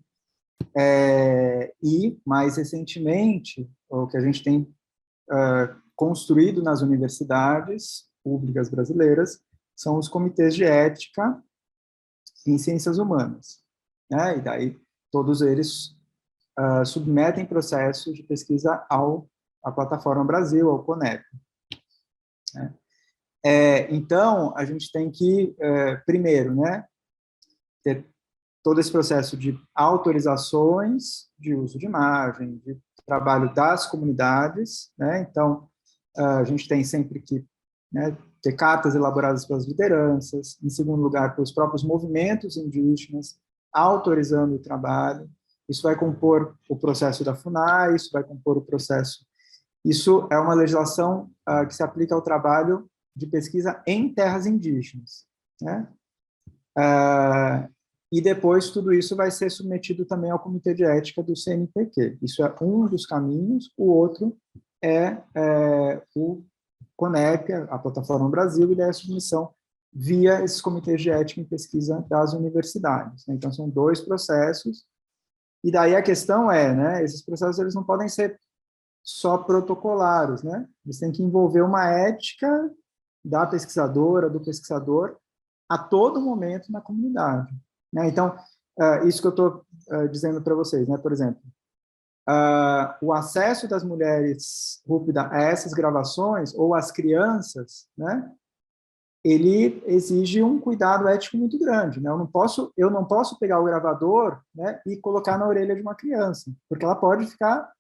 e, mais recentemente, o que a gente tem construído nas universidades públicas brasileiras são os comitês de ética em ciências humanas, né? E daí todos eles submetem processos de pesquisa à Plataforma Brasil, ao CONEP, né? Então, a gente tem que, primeiro, né, ter todo esse processo de autorizações de uso de imagem, de trabalho das comunidades, né? Então, a gente tem sempre que, né, ter cartas elaboradas pelas lideranças, em segundo lugar, pelos próprios movimentos indígenas, autorizando o trabalho. Isso vai compor o processo da FUNAI, isso vai compor o processo... Isso é uma legislação que se aplica ao trabalho de pesquisa em terras indígenas, né? E depois tudo isso vai ser submetido também ao Comitê de Ética do CNPq. Isso é um dos caminhos, o outro é o CONEP, a Plataforma Brasil, e daí a submissão via esses comitês de ética em pesquisa das universidades, né? Então, são dois processos, e daí a questão né, esses processos eles não podem ser só protocolares, né? Eles têm que envolver uma ética da pesquisadora, do pesquisador, a todo momento na comunidade, né? Então, isso que eu estou dizendo para vocês, né? Por exemplo, o acesso das mulheres Rúpida a essas gravações, ou as crianças, né? Ele exige um cuidado ético muito grande, né? Eu não posso pegar o gravador, né, e colocar na orelha de uma criança, porque ela pode ficar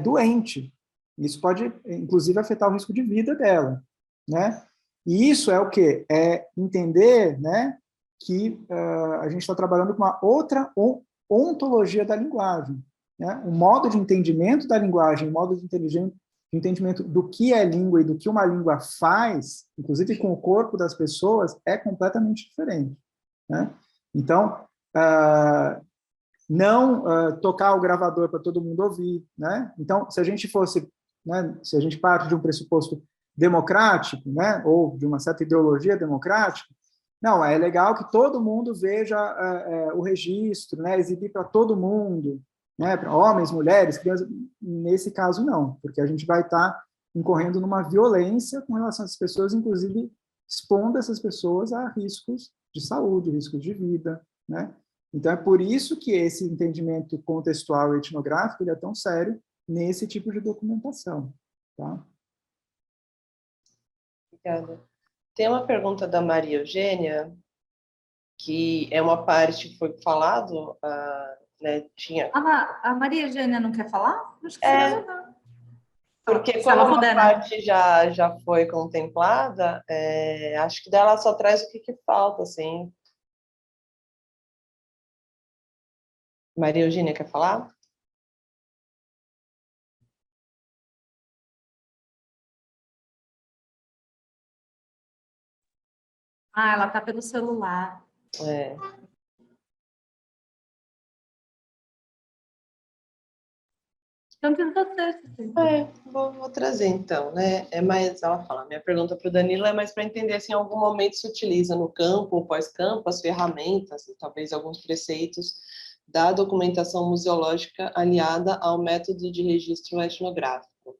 doente. Isso pode, inclusive, afetar o risco de vida dela, né? E isso é o quê? É entender, né, que a gente está trabalhando com uma outra ontologia da linguagem, né? Um modo de entendimento da linguagem, um modo de entendimento do que é língua e do que uma língua faz, inclusive com o corpo das pessoas, é completamente diferente, né? Então, não tocar o gravador para todo mundo ouvir, né? Então, se a gente fosse, né, se a gente parte de um pressuposto democrático, né, ou de uma certa ideologia democrática, não, é legal que todo mundo veja o registro, né, exibir para todo mundo, né, para homens, mulheres, crianças. Nesse caso, não, porque a gente vai estar incorrendo numa violência com relação às pessoas, inclusive expondo essas pessoas a riscos de saúde, riscos de vida, né? Então, é por isso que esse entendimento contextual e etnográfico ele é tão sério nesse tipo de documentação, tá?
Obrigada. Tem uma pergunta da Maria Eugênia, que é uma parte que foi falado, né, tinha...
A Maria Eugênia não quer falar? Acho que seria legal.
Porque
Se
como
ela
uma
puder, né?
parte já foi contemplada, acho que dela só traz o que falta, assim. Maria Eugênia, quer falar?
Ah, ela tá pelo celular.
É.
Então, diz você, Cecília.
Vou trazer então, né? Ela fala, minha pergunta para o Danilo é mais para entender se em algum momento se utiliza no campo ou pós-campo as ferramentas e talvez alguns preceitos da documentação museológica aliada ao método de registro etnográfico,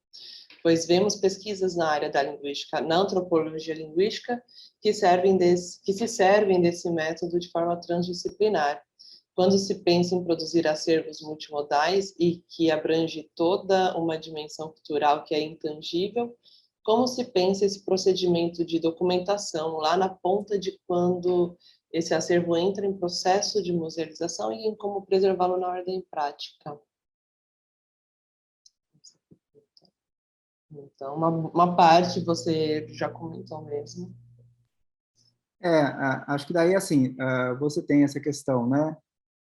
pois vemos pesquisas na área da linguística, na antropologia linguística, que se servem desse método de forma transdisciplinar. Quando se pensa em produzir acervos multimodais e que abrange toda uma dimensão cultural que é intangível, como se pensa esse procedimento de documentação lá na ponta de quando esse acervo entra em processo de musealização e em como preservá-lo na ordem prática? Então, uma parte você já comentou mesmo.
Acho que daí, assim, você tem essa questão, né?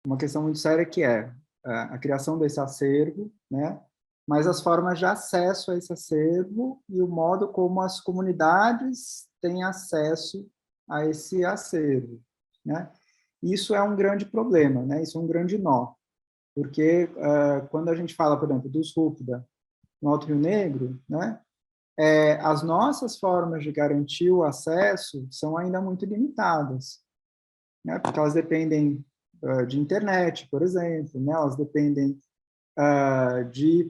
Uma questão muito séria que é a criação desse acervo, né? Mas as formas de acesso a esse acervo e o modo como as comunidades têm acesso a esse acervo, né? Isso é um grande problema, né? Isso é um grande nó, porque quando a gente fala, por exemplo, dos Rúpida no Alto Rio Negro, né? As nossas formas de garantir o acesso são ainda muito limitadas, né? Porque elas dependem de internet, por exemplo, né? Elas dependem de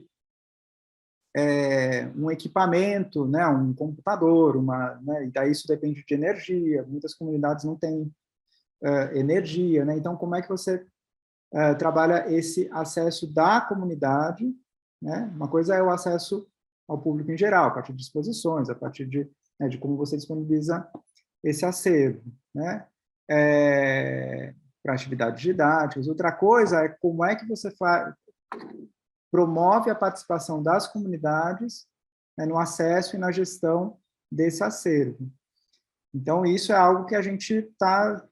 um equipamento, né? Um computador, né? E daí isso depende de energia. Muitas comunidades não têm energia, né? Então, como é que você trabalha esse acesso da comunidade, né? Uma coisa é o acesso ao público em geral, a partir de exposições, a partir de como você disponibiliza esse acervo, né? Para atividades didáticas. Outra coisa é como é que você promove a participação das comunidades, né, no acesso e na gestão desse acervo. Então, isso é algo que a gente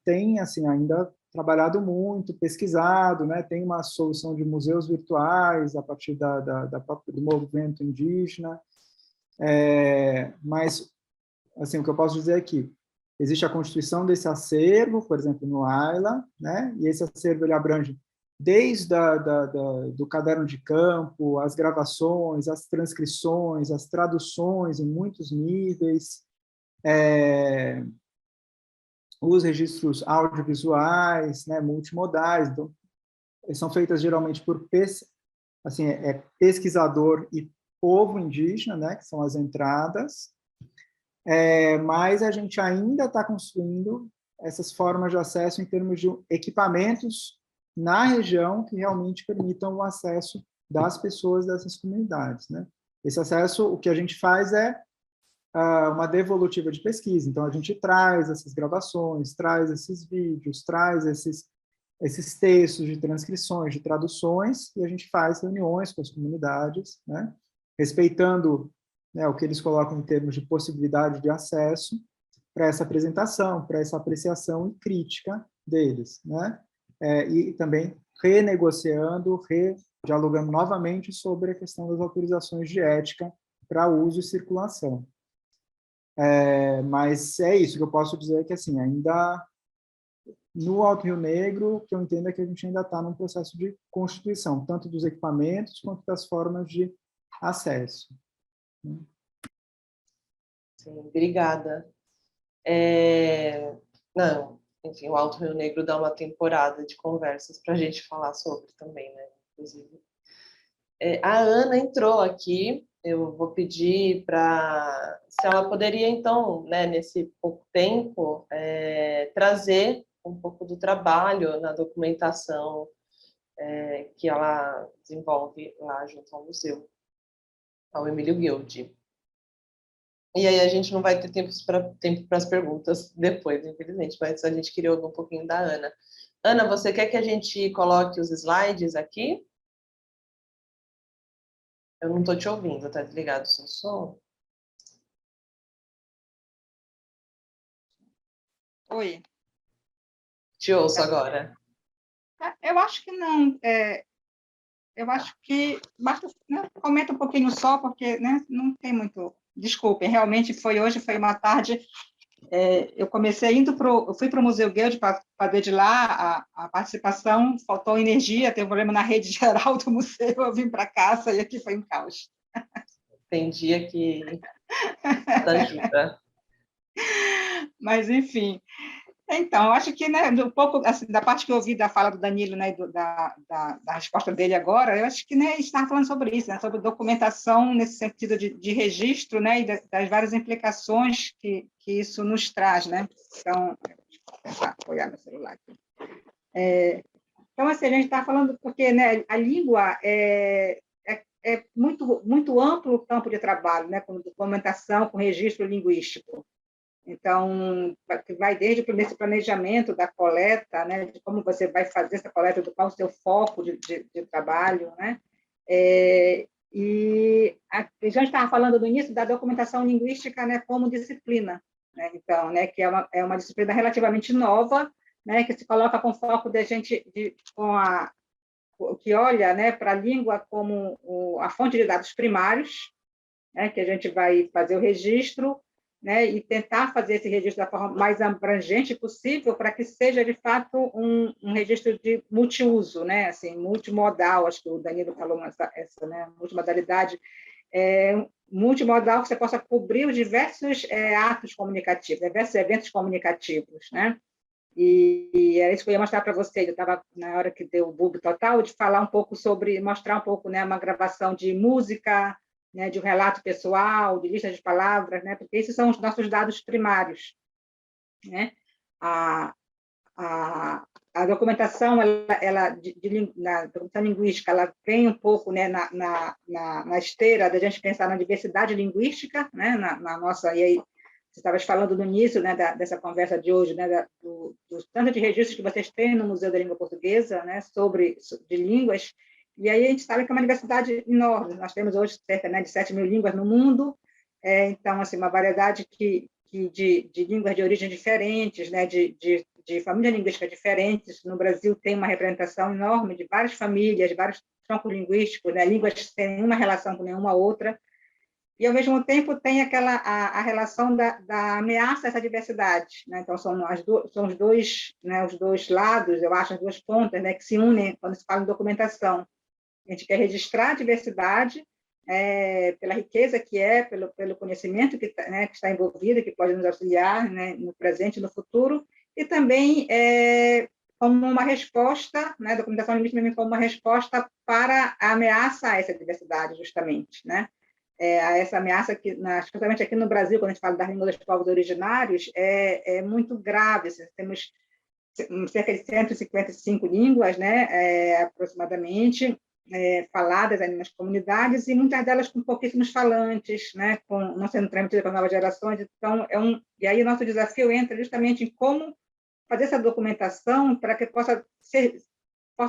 tem assim, ainda trabalhado muito, pesquisado, né? Tem uma solução de museus virtuais a partir do movimento indígena, mas assim, o que eu posso dizer é que existe a constituição desse acervo, por exemplo, no AILA, né? E esse acervo ele abrange desde do caderno de campo, as gravações, as transcrições, as traduções em muitos níveis, os registros audiovisuais, né, multimodais, então, são feitas geralmente por assim, pesquisador e povo indígena, né, que são as entradas, mas a gente ainda está construindo essas formas de acesso em termos de equipamentos na região que realmente permitam o acesso das pessoas dessas comunidades, né? Esse acesso, o que a gente faz é uma devolutiva de pesquisa. Então, a gente traz essas gravações, traz esses vídeos, traz esses textos de transcrições, de traduções, e a gente faz reuniões com as comunidades, né, respeitando, né, o que eles colocam em termos de possibilidade de acesso para essa apresentação, para essa apreciação e crítica deles, né, e também renegociando, dialogando novamente sobre a questão das autorizações de ética para uso e circulação. Mas é isso que eu posso dizer, que assim, ainda no Alto Rio Negro, o que eu entendo é que a gente ainda está num processo de constituição, tanto dos equipamentos quanto das formas de acesso.
Sim, obrigada. Não, enfim, o Alto Rio Negro dá uma temporada de conversas para a gente falar sobre também, né? Inclusive. A Ana entrou aqui, eu vou pedir para, se ela poderia, então, né, nesse pouco tempo, trazer um pouco do trabalho na documentação que ela desenvolve lá junto ao museu, ao Emílio Guild. E aí a gente não vai ter tempo para as perguntas depois, infelizmente, mas a gente queria ouvir um pouquinho da Ana. Ana, você quer que a gente coloque os slides aqui? Eu não estou te ouvindo, está desligado o seu som?
Oi.
Te ouço agora.
Eu acho que não. Eu acho que basta, né, comenta um pouquinho só, porque, né, não tem muito. Desculpem, realmente hoje foi uma tarde. Eu comecei eu fui para o Museu Guild para fazer de lá a participação, faltou energia, teve um problema na rede geral do museu, eu vim para casa e aqui foi um caos.
Tem dia que ajuda.
Mas, enfim. Então, eu acho que, né, um pouco assim, da parte que eu ouvi da fala do Danilo, né, da resposta dele agora, eu acho que, né, estava falando sobre isso, né, sobre documentação nesse sentido de registro, né, e das várias implicações que isso nos traz, né. Então, deixa eu apoiar meu celular aqui. Então, assim, a gente está falando porque, né, a língua é muito, muito amplo o campo de trabalho, né, com documentação, com registro linguístico. Então, vai desde esse planejamento da coleta, né, de como você vai fazer essa coleta, do qual o seu foco de trabalho, né? E a gente estava falando no início da documentação linguística, né, como disciplina, né? Então, né, que é uma disciplina relativamente nova, né, que se coloca com foco da gente que olha, né, para a língua como a fonte de dados primários, né, que a gente vai fazer o registro, né, e tentar fazer esse registro da forma mais abrangente possível para que seja, de fato, um registro de multiuso, né, assim, multimodal, acho que o Danilo falou essa né, multimodalidade, multimodal que você possa cobrir os diversos atos comunicativos, diversos eventos comunicativos, né, e era isso que eu ia mostrar para vocês. Eu estava, na hora que deu o bug total, de falar um pouco sobre, mostrar um pouco, né, uma gravação de música, né, de um relato pessoal, de lista de palavras, né, porque esses são os nossos dados primários, né? A documentação, na documentação linguística, ela vem um pouco, né, na esteira da gente pensar na diversidade linguística, né, na nossa, e aí você estava falando no início, né, dessa conversa de hoje, né, do tanto de registros que vocês têm no Museu da Língua Portuguesa, né, de línguas, e aí a gente sabe que é uma diversidade enorme. Nós temos hoje cerca, né, de 7 mil línguas no mundo, então, assim, uma variedade de línguas de origem diferentes, né, de famílias linguísticas diferentes. No Brasil tem uma representação enorme de várias famílias, vários troncos linguísticos, né, línguas sem nenhuma relação com nenhuma outra, e, ao mesmo tempo, tem a relação da ameaça a essa diversidade, né? Então, são os dois lados, eu acho, as duas pontas, né, que se unem quando se fala em documentação. A gente quer registrar a diversidade pela riqueza que pelo conhecimento né, que está envolvido, que pode nos auxiliar, né, no presente e no futuro, e também como uma resposta, né, a documentação linguística como uma resposta para a ameaça a essa diversidade, justamente, né? A essa ameaça que, especialmente aqui no Brasil, quando a gente fala das línguas dos povos originários, é muito grave. Temos cerca de 155 línguas, né, aproximadamente, faladas aí nas comunidades, e muitas delas com pouquíssimos falantes, né, não sendo transmitidas para novas gerações. Então, e aí o nosso desafio entra justamente em como fazer essa documentação para que possa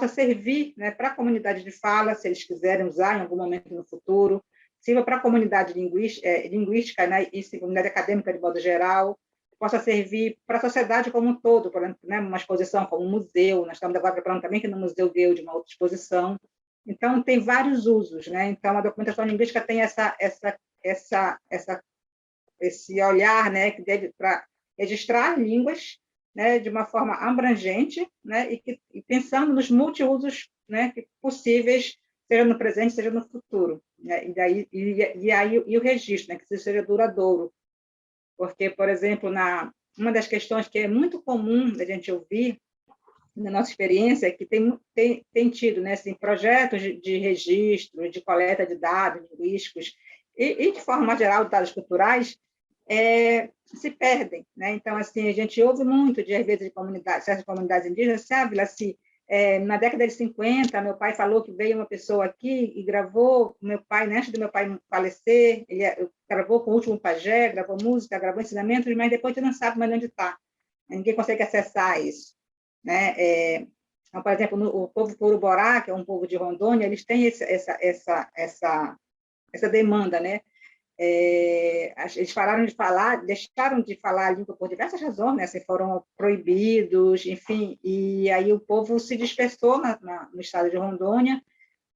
servir, né, para a comunidade de fala, se eles quiserem usar em algum momento no futuro, sirva para a comunidade linguística, né, e comunidade acadêmica de modo geral, possa servir para a sociedade como um todo, por exemplo, né, uma exposição como um museu. Nós estamos agora preparando também que no Museu Guild uma outra exposição. Então, tem vários usos, né? Então, a documentação linguística tem esse olhar, né, que deve para registrar línguas, né, de uma forma abrangente, né, e pensando nos multiusos, né, possíveis, seja no presente, seja no futuro, né? E o registro, né, que seja duradouro, porque, por exemplo, uma das questões que é muito comum da gente ouvir na nossa experiência é que tem tido, né, assim, projetos de registro, de coleta de dados linguísticos e de forma geral, dados culturais, se perdem, né? Então, assim, a gente ouve muito, às vezes, de certas comunidades indígenas, sabe, assim, na década de 50, meu pai falou que veio uma pessoa aqui e gravou, meu pai, né, antes do meu pai falecer, ele gravou com o último pajé, gravou música, gravou ensinamentos, mas depois você não sabe mais onde está. Ninguém consegue acessar isso, né? Então, por exemplo, o povo Coruborá, que é um povo de Rondônia, eles têm essa demanda, né? Eles deixaram de falar a língua por diversas razões, né? Assim, foram proibidos, enfim, e aí o povo se dispersou no estado de Rondônia,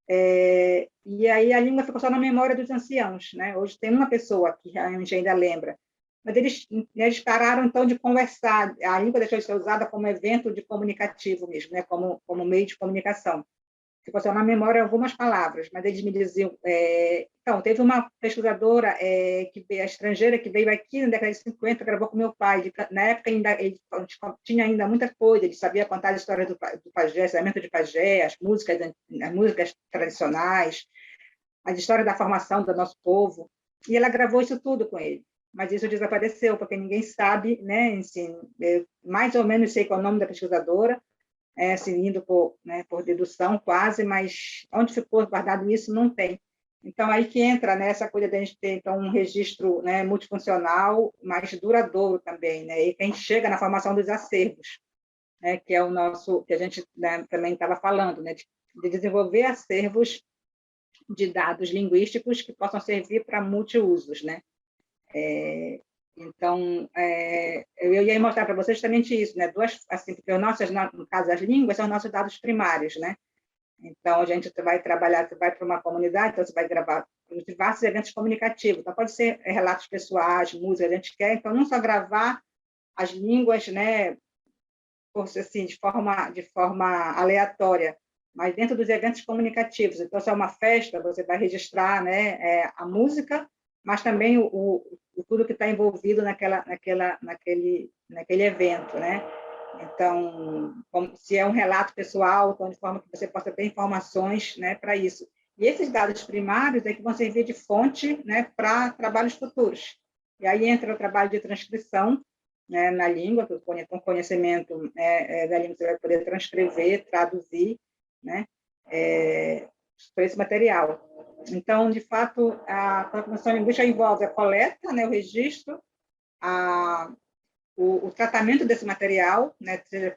e aí a língua ficou só na memória dos anciãos, né? Hoje tem uma pessoa que a gente ainda lembra, mas eles pararam, então, de conversar, a língua deixou de ser usada como evento de comunicativo mesmo, né? Como meio de comunicação. Ficou só na memória algumas palavras, mas eles me diziam... então, teve uma pesquisadora estrangeira que veio aqui na década de 50, gravou com meu pai. Na época, ele tinha ainda muita coisa, ele sabia contar a história do pajé, salamento de pajé, as músicas tradicionais, a história da formação do nosso povo, e ela gravou isso tudo com ele. Mas isso desapareceu, porque ninguém sabe, né? Assim, mais ou menos sei qual é o nome da pesquisadora, assim, indo por dedução quase, mas onde ficou guardado isso não tem. Então, aí que entra, né, essa coisa de a gente ter então, um registro, né, multifuncional, mais duradouro também, né, e quem chega na formação dos acervos, né, que é o nosso, que a gente, né, também estava falando, né, de desenvolver acervos de dados linguísticos que possam servir para multiusos, né. Então, eu ia mostrar para vocês justamente isso, né? Assim, porque no caso, as línguas são nossos dados primários, né? Então, a gente vai trabalhar, você vai para uma comunidade, então você vai gravar diversos eventos comunicativos. Então, pode ser relatos pessoais, música, a gente quer, então, não só gravar as línguas, né, assim, de forma aleatória, mas dentro dos eventos comunicativos. Então, se é uma festa, você vai registrar, né, a música, mas também tudo que está envolvido naquele evento, né? Então, se é um relato pessoal, então de forma que você possa ter informações, né, para isso. E esses dados primários é que vão servir de fonte, né, para trabalhos futuros. E aí entra o trabalho de transcrição, né, na língua, com conhecimento da língua, você vai poder transcrever, traduzir, né, para esse material. Então, de fato, a programação linguística envolve a coleta, né, o registro, o tratamento desse material, né, seja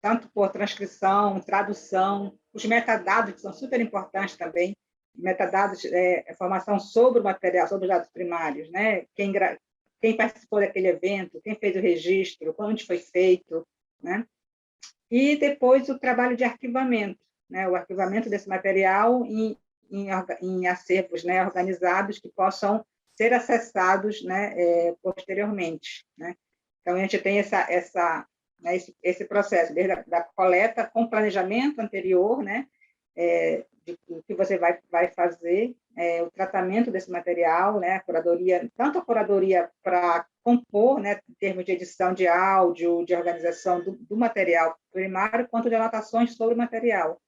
tanto por transcrição, tradução, os metadados, que são super importantes também, metadados, informação sobre o material, sobre os dados primários, né, quem participou daquele evento, quem fez o registro, onde foi feito, né, e depois o trabalho de arquivamento, né, o arquivamento desse material em acervos, né, organizados que possam ser acessados, né, posteriormente, né? Então, a gente tem né, esse processo, desde da coleta com planejamento anterior, né, do que você vai fazer, o tratamento desse material, né, tanto a curadoria para compor, né, em termos de edição de áudio, de organização do material primário, quanto de anotações sobre o material.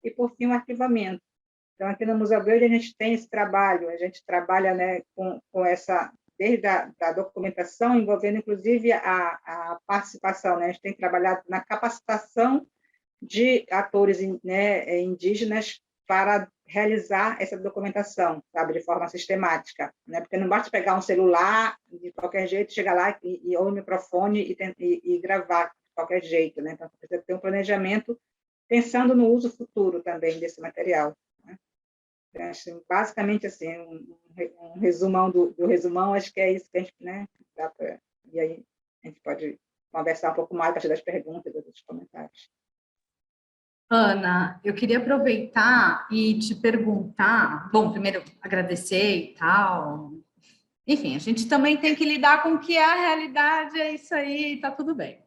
E, por fim, o arquivamento. Então, aqui no Museu Verde, a gente tem esse trabalho, a gente trabalha, né, com essa, desde a documentação, envolvendo, inclusive, a participação, né? A gente tem trabalhado na capacitação de atores, né, indígenas para realizar essa documentação, sabe, de forma sistemática, né? Porque não basta pegar um celular de qualquer jeito, chegar lá ou o microfone e gravar de qualquer jeito, né? Então, precisa ter um planejamento pensando no uso futuro também desse material. Basicamente, assim, um resumão do resumão, acho que é isso que a gente, né, dá para... E aí a gente pode conversar um pouco mais a partir das perguntas e dos comentários.
Ana, eu queria aproveitar e te perguntar, bom, primeiro agradecer e tal, enfim, a gente também tem que lidar com o que é a realidade, é isso aí, tá tudo bem.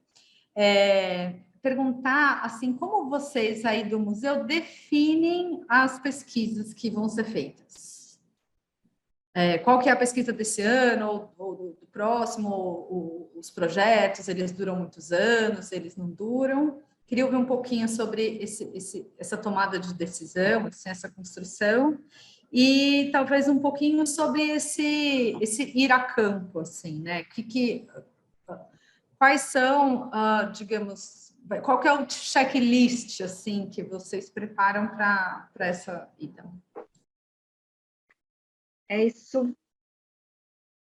Perguntar, assim, como vocês aí do museu definem as pesquisas que vão ser feitas? Qual que é a pesquisa desse ano, ou do próximo, os projetos, eles duram muitos anos, eles não duram? Queria ouvir um pouquinho sobre essa tomada de decisão, assim, essa construção, e talvez um pouquinho sobre esse ir a campo, assim, né? Quais são, digamos, qual que é o checklist, assim, que vocês preparam para essa ida?
Isso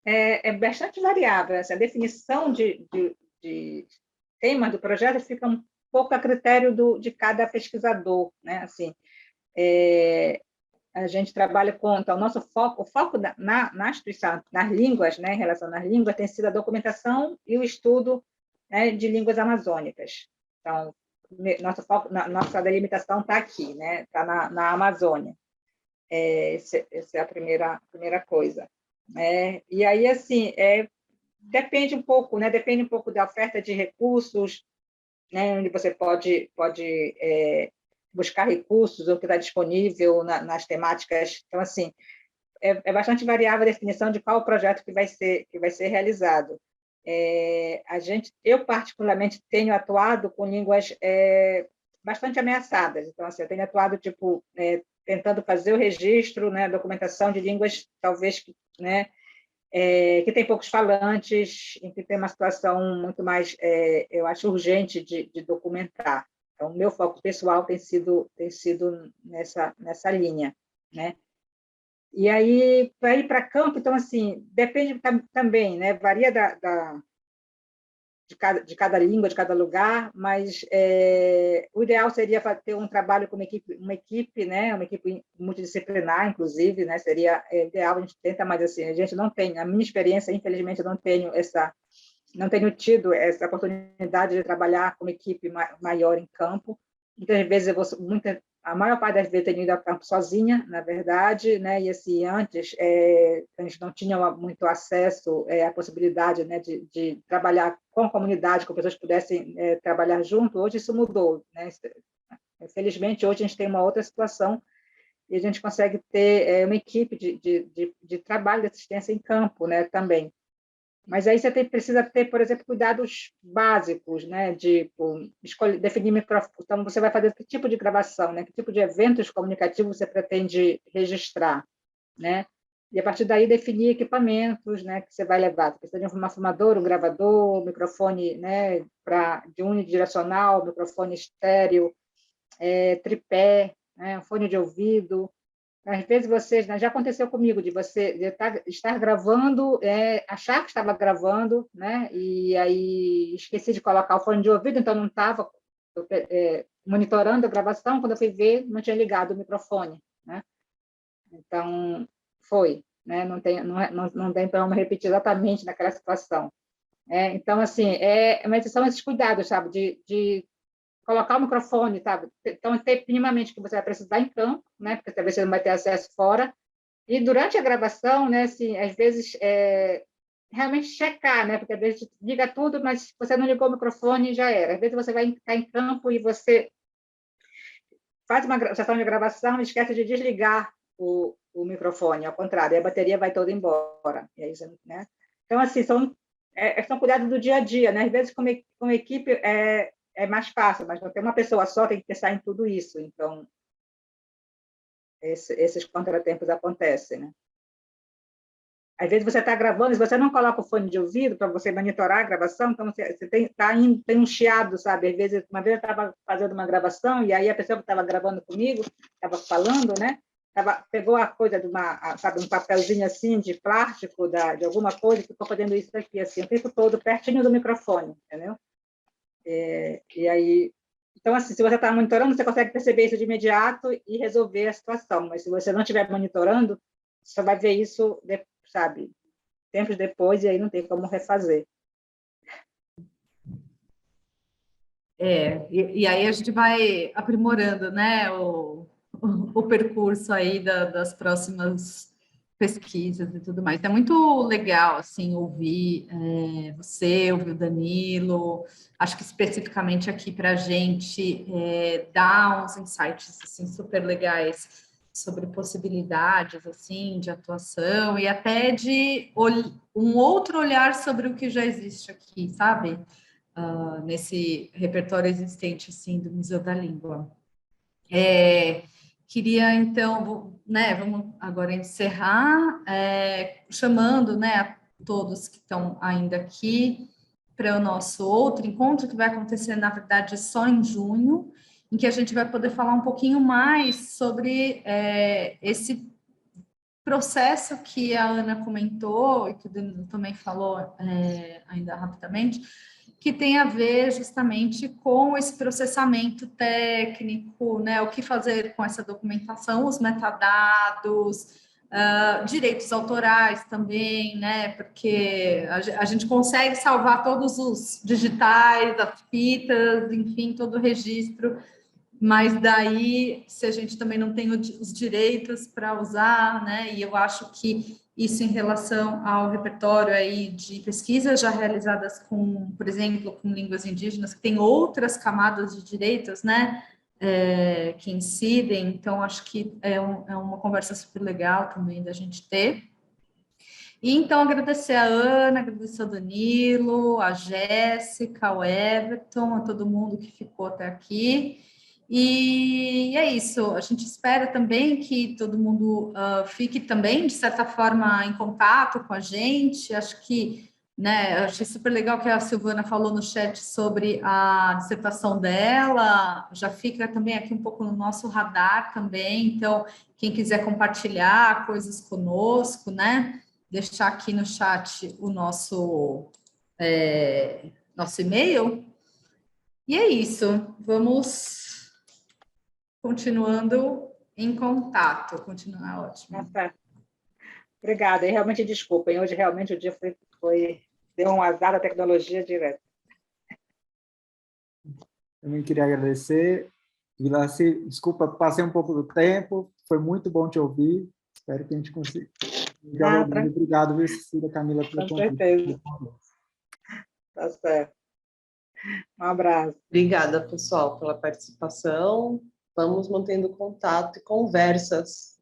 é bastante variável. Essa definição de temas do projeto fica um pouco a critério de cada pesquisador, né? Assim, a gente trabalha com, então, o foco na instituição, nas línguas, né, em relação às línguas, tem sido a documentação e o estudo, né, de línguas amazônicas. Então, nosso foco, nossa delimitação está aqui, né, está na Amazônia. Essa é a primeira coisa. E aí, assim, depende um pouco, né, depende um pouco da oferta de recursos, né, onde você pode buscar recursos, o que está disponível nas temáticas. Então, assim, é bastante variável a definição de qual o projeto que vai ser realizado. Eu, particularmente, tenho atuado com línguas bastante ameaçadas. Então, assim, eu tenho atuado, tentando fazer o registro, né, a documentação de línguas, talvez, né, que tem poucos falantes, em que tem uma situação muito mais, eu acho, urgente de documentar. Então, o meu foco pessoal tem sido nessa linha, né? E aí, para ir para campo, então, assim, depende também, né? Varia de cada língua, de cada lugar, mas o ideal seria ter um trabalho com uma equipe, né? Uma equipe multidisciplinar, inclusive, né? Seria ideal, a gente tenta, mas assim, a gente não tem, a minha experiência, infelizmente, eu não tenho tido essa oportunidade de trabalhar com uma equipe maior em campo. Muitas vezes a maior parte das vezes eu tenho ido a campo sozinha, na verdade, né? E assim, antes a gente não tinha muito acesso à possibilidade, né, de trabalhar com a comunidade, com pessoas que pudessem trabalhar junto. Hoje isso mudou, né? Infelizmente, hoje a gente tem uma outra situação e a gente consegue ter uma equipe de trabalho de assistência em campo, né, também. Mas aí você precisa ter, por exemplo, cuidados básicos, né? Definir microfone. Então, você vai fazer que tipo de gravação, né? Que tipo de eventos comunicativos você pretende registrar, né? E, a partir daí, definir equipamentos, né, que você vai levar. Você precisa de uma filmadora, um gravador, um microfone, né, de unidirecional, microfone estéreo, tripé, né, um fone de ouvido. Às vezes vocês, né, já aconteceu comigo de você estar gravando, achar que estava gravando, né, e aí esqueci de colocar o fone de ouvido, então não estava monitorando a gravação, quando eu fui ver, não tinha ligado o microfone, né? Então, né, não tem para me repetir exatamente naquela situação. Então, assim, mas são esses cuidados, sabe, de colocar o microfone, sabe? Então, ter minimamente que você vai precisar em campo, né? Porque talvez você não vai ter acesso fora. E durante a gravação, né? Assim, às vezes, realmente checar, né? Porque às vezes liga tudo, mas se você não ligou o microfone, já era. Às vezes você vai estar em campo e você faz uma sessão de gravação e esquece de desligar o microfone, ao contrário, a bateria vai toda embora. E aí, né? Então, assim, são cuidados do dia a dia, né? Às vezes, como equipe, é mais fácil, mas não tem uma pessoa só, tem que pensar em tudo isso. Então, esses contratempos acontecem, né? Às vezes você está gravando, se você não coloca o fone de ouvido para você monitorar a gravação, então você tem um chiado, sabe? Às vezes, uma vez eu estava fazendo uma gravação e aí a pessoa que estava gravando comigo, estava falando, né? Pegou a coisa de um papelzinho assim de plástico, de alguma coisa, e ficou fazendo isso aqui, assim, o tempo todo pertinho do microfone, entendeu? E aí, então, assim, se você está monitorando, você consegue perceber isso de imediato e resolver a situação, mas se você não estiver monitorando, você vai ver isso, sabe, tempos depois, e aí não tem como refazer.
E aí a gente vai aprimorando, né, o percurso aí das próximas pesquisas e tudo mais. É muito legal, assim, ouvir você, ouvir o Danilo, acho que especificamente aqui para a gente dar uns insights, assim, super legais sobre possibilidades, assim, de atuação e até de um outro olhar sobre o que já existe aqui, sabe? Nesse repertório existente, assim, do Museu da Língua. Queria, então, né, vamos agora encerrar, chamando, né, a todos que estão ainda aqui para o nosso outro encontro, que vai acontecer, na verdade, só em junho, em que a gente vai poder falar um pouquinho mais sobre esse processo que a Ana comentou, e que o Danilo também falou ainda rapidamente, que tem a ver justamente com esse processamento técnico, né? O que fazer com essa documentação, os metadados, direitos autorais também, né? Porque a gente consegue salvar todos os digitais, as fitas, enfim, todo o registro, mas daí, se a gente também não tem os direitos para usar, né? E eu acho que isso em relação ao repertório aí de pesquisas já realizadas com, por exemplo, com línguas indígenas, que tem outras camadas de direitos, né? Que incidem, então acho que é uma conversa super legal também da gente ter. E então agradecer a Ana, agradecer ao Danilo, a Jéssica, ao Everton, a todo mundo que ficou até aqui. E é isso, a gente espera também que todo mundo fique também, de certa forma, em contato com a gente. Acho que, né, eu achei super legal que a Silvana falou no chat sobre a dissertação dela, já fica também aqui um pouco no nosso radar também, então, quem quiser compartilhar coisas conosco, né, deixar aqui no chat o nosso e-mail. E é isso, vamos continuando em contato, continuar ótimo.
Nossa, obrigada, e realmente desculpem, hoje realmente o dia deu um azar da tecnologia direto.
Também queria agradecer. Vilaci, desculpa, passei um pouco do tempo, foi muito bom te ouvir, espero que a gente consiga. Obrigado, viu, Cecília, Camila, pelo convite.
Com certeza. Tá certo. Um abraço.
Obrigada, pessoal, pela participação. Vamos mantendo contato e conversas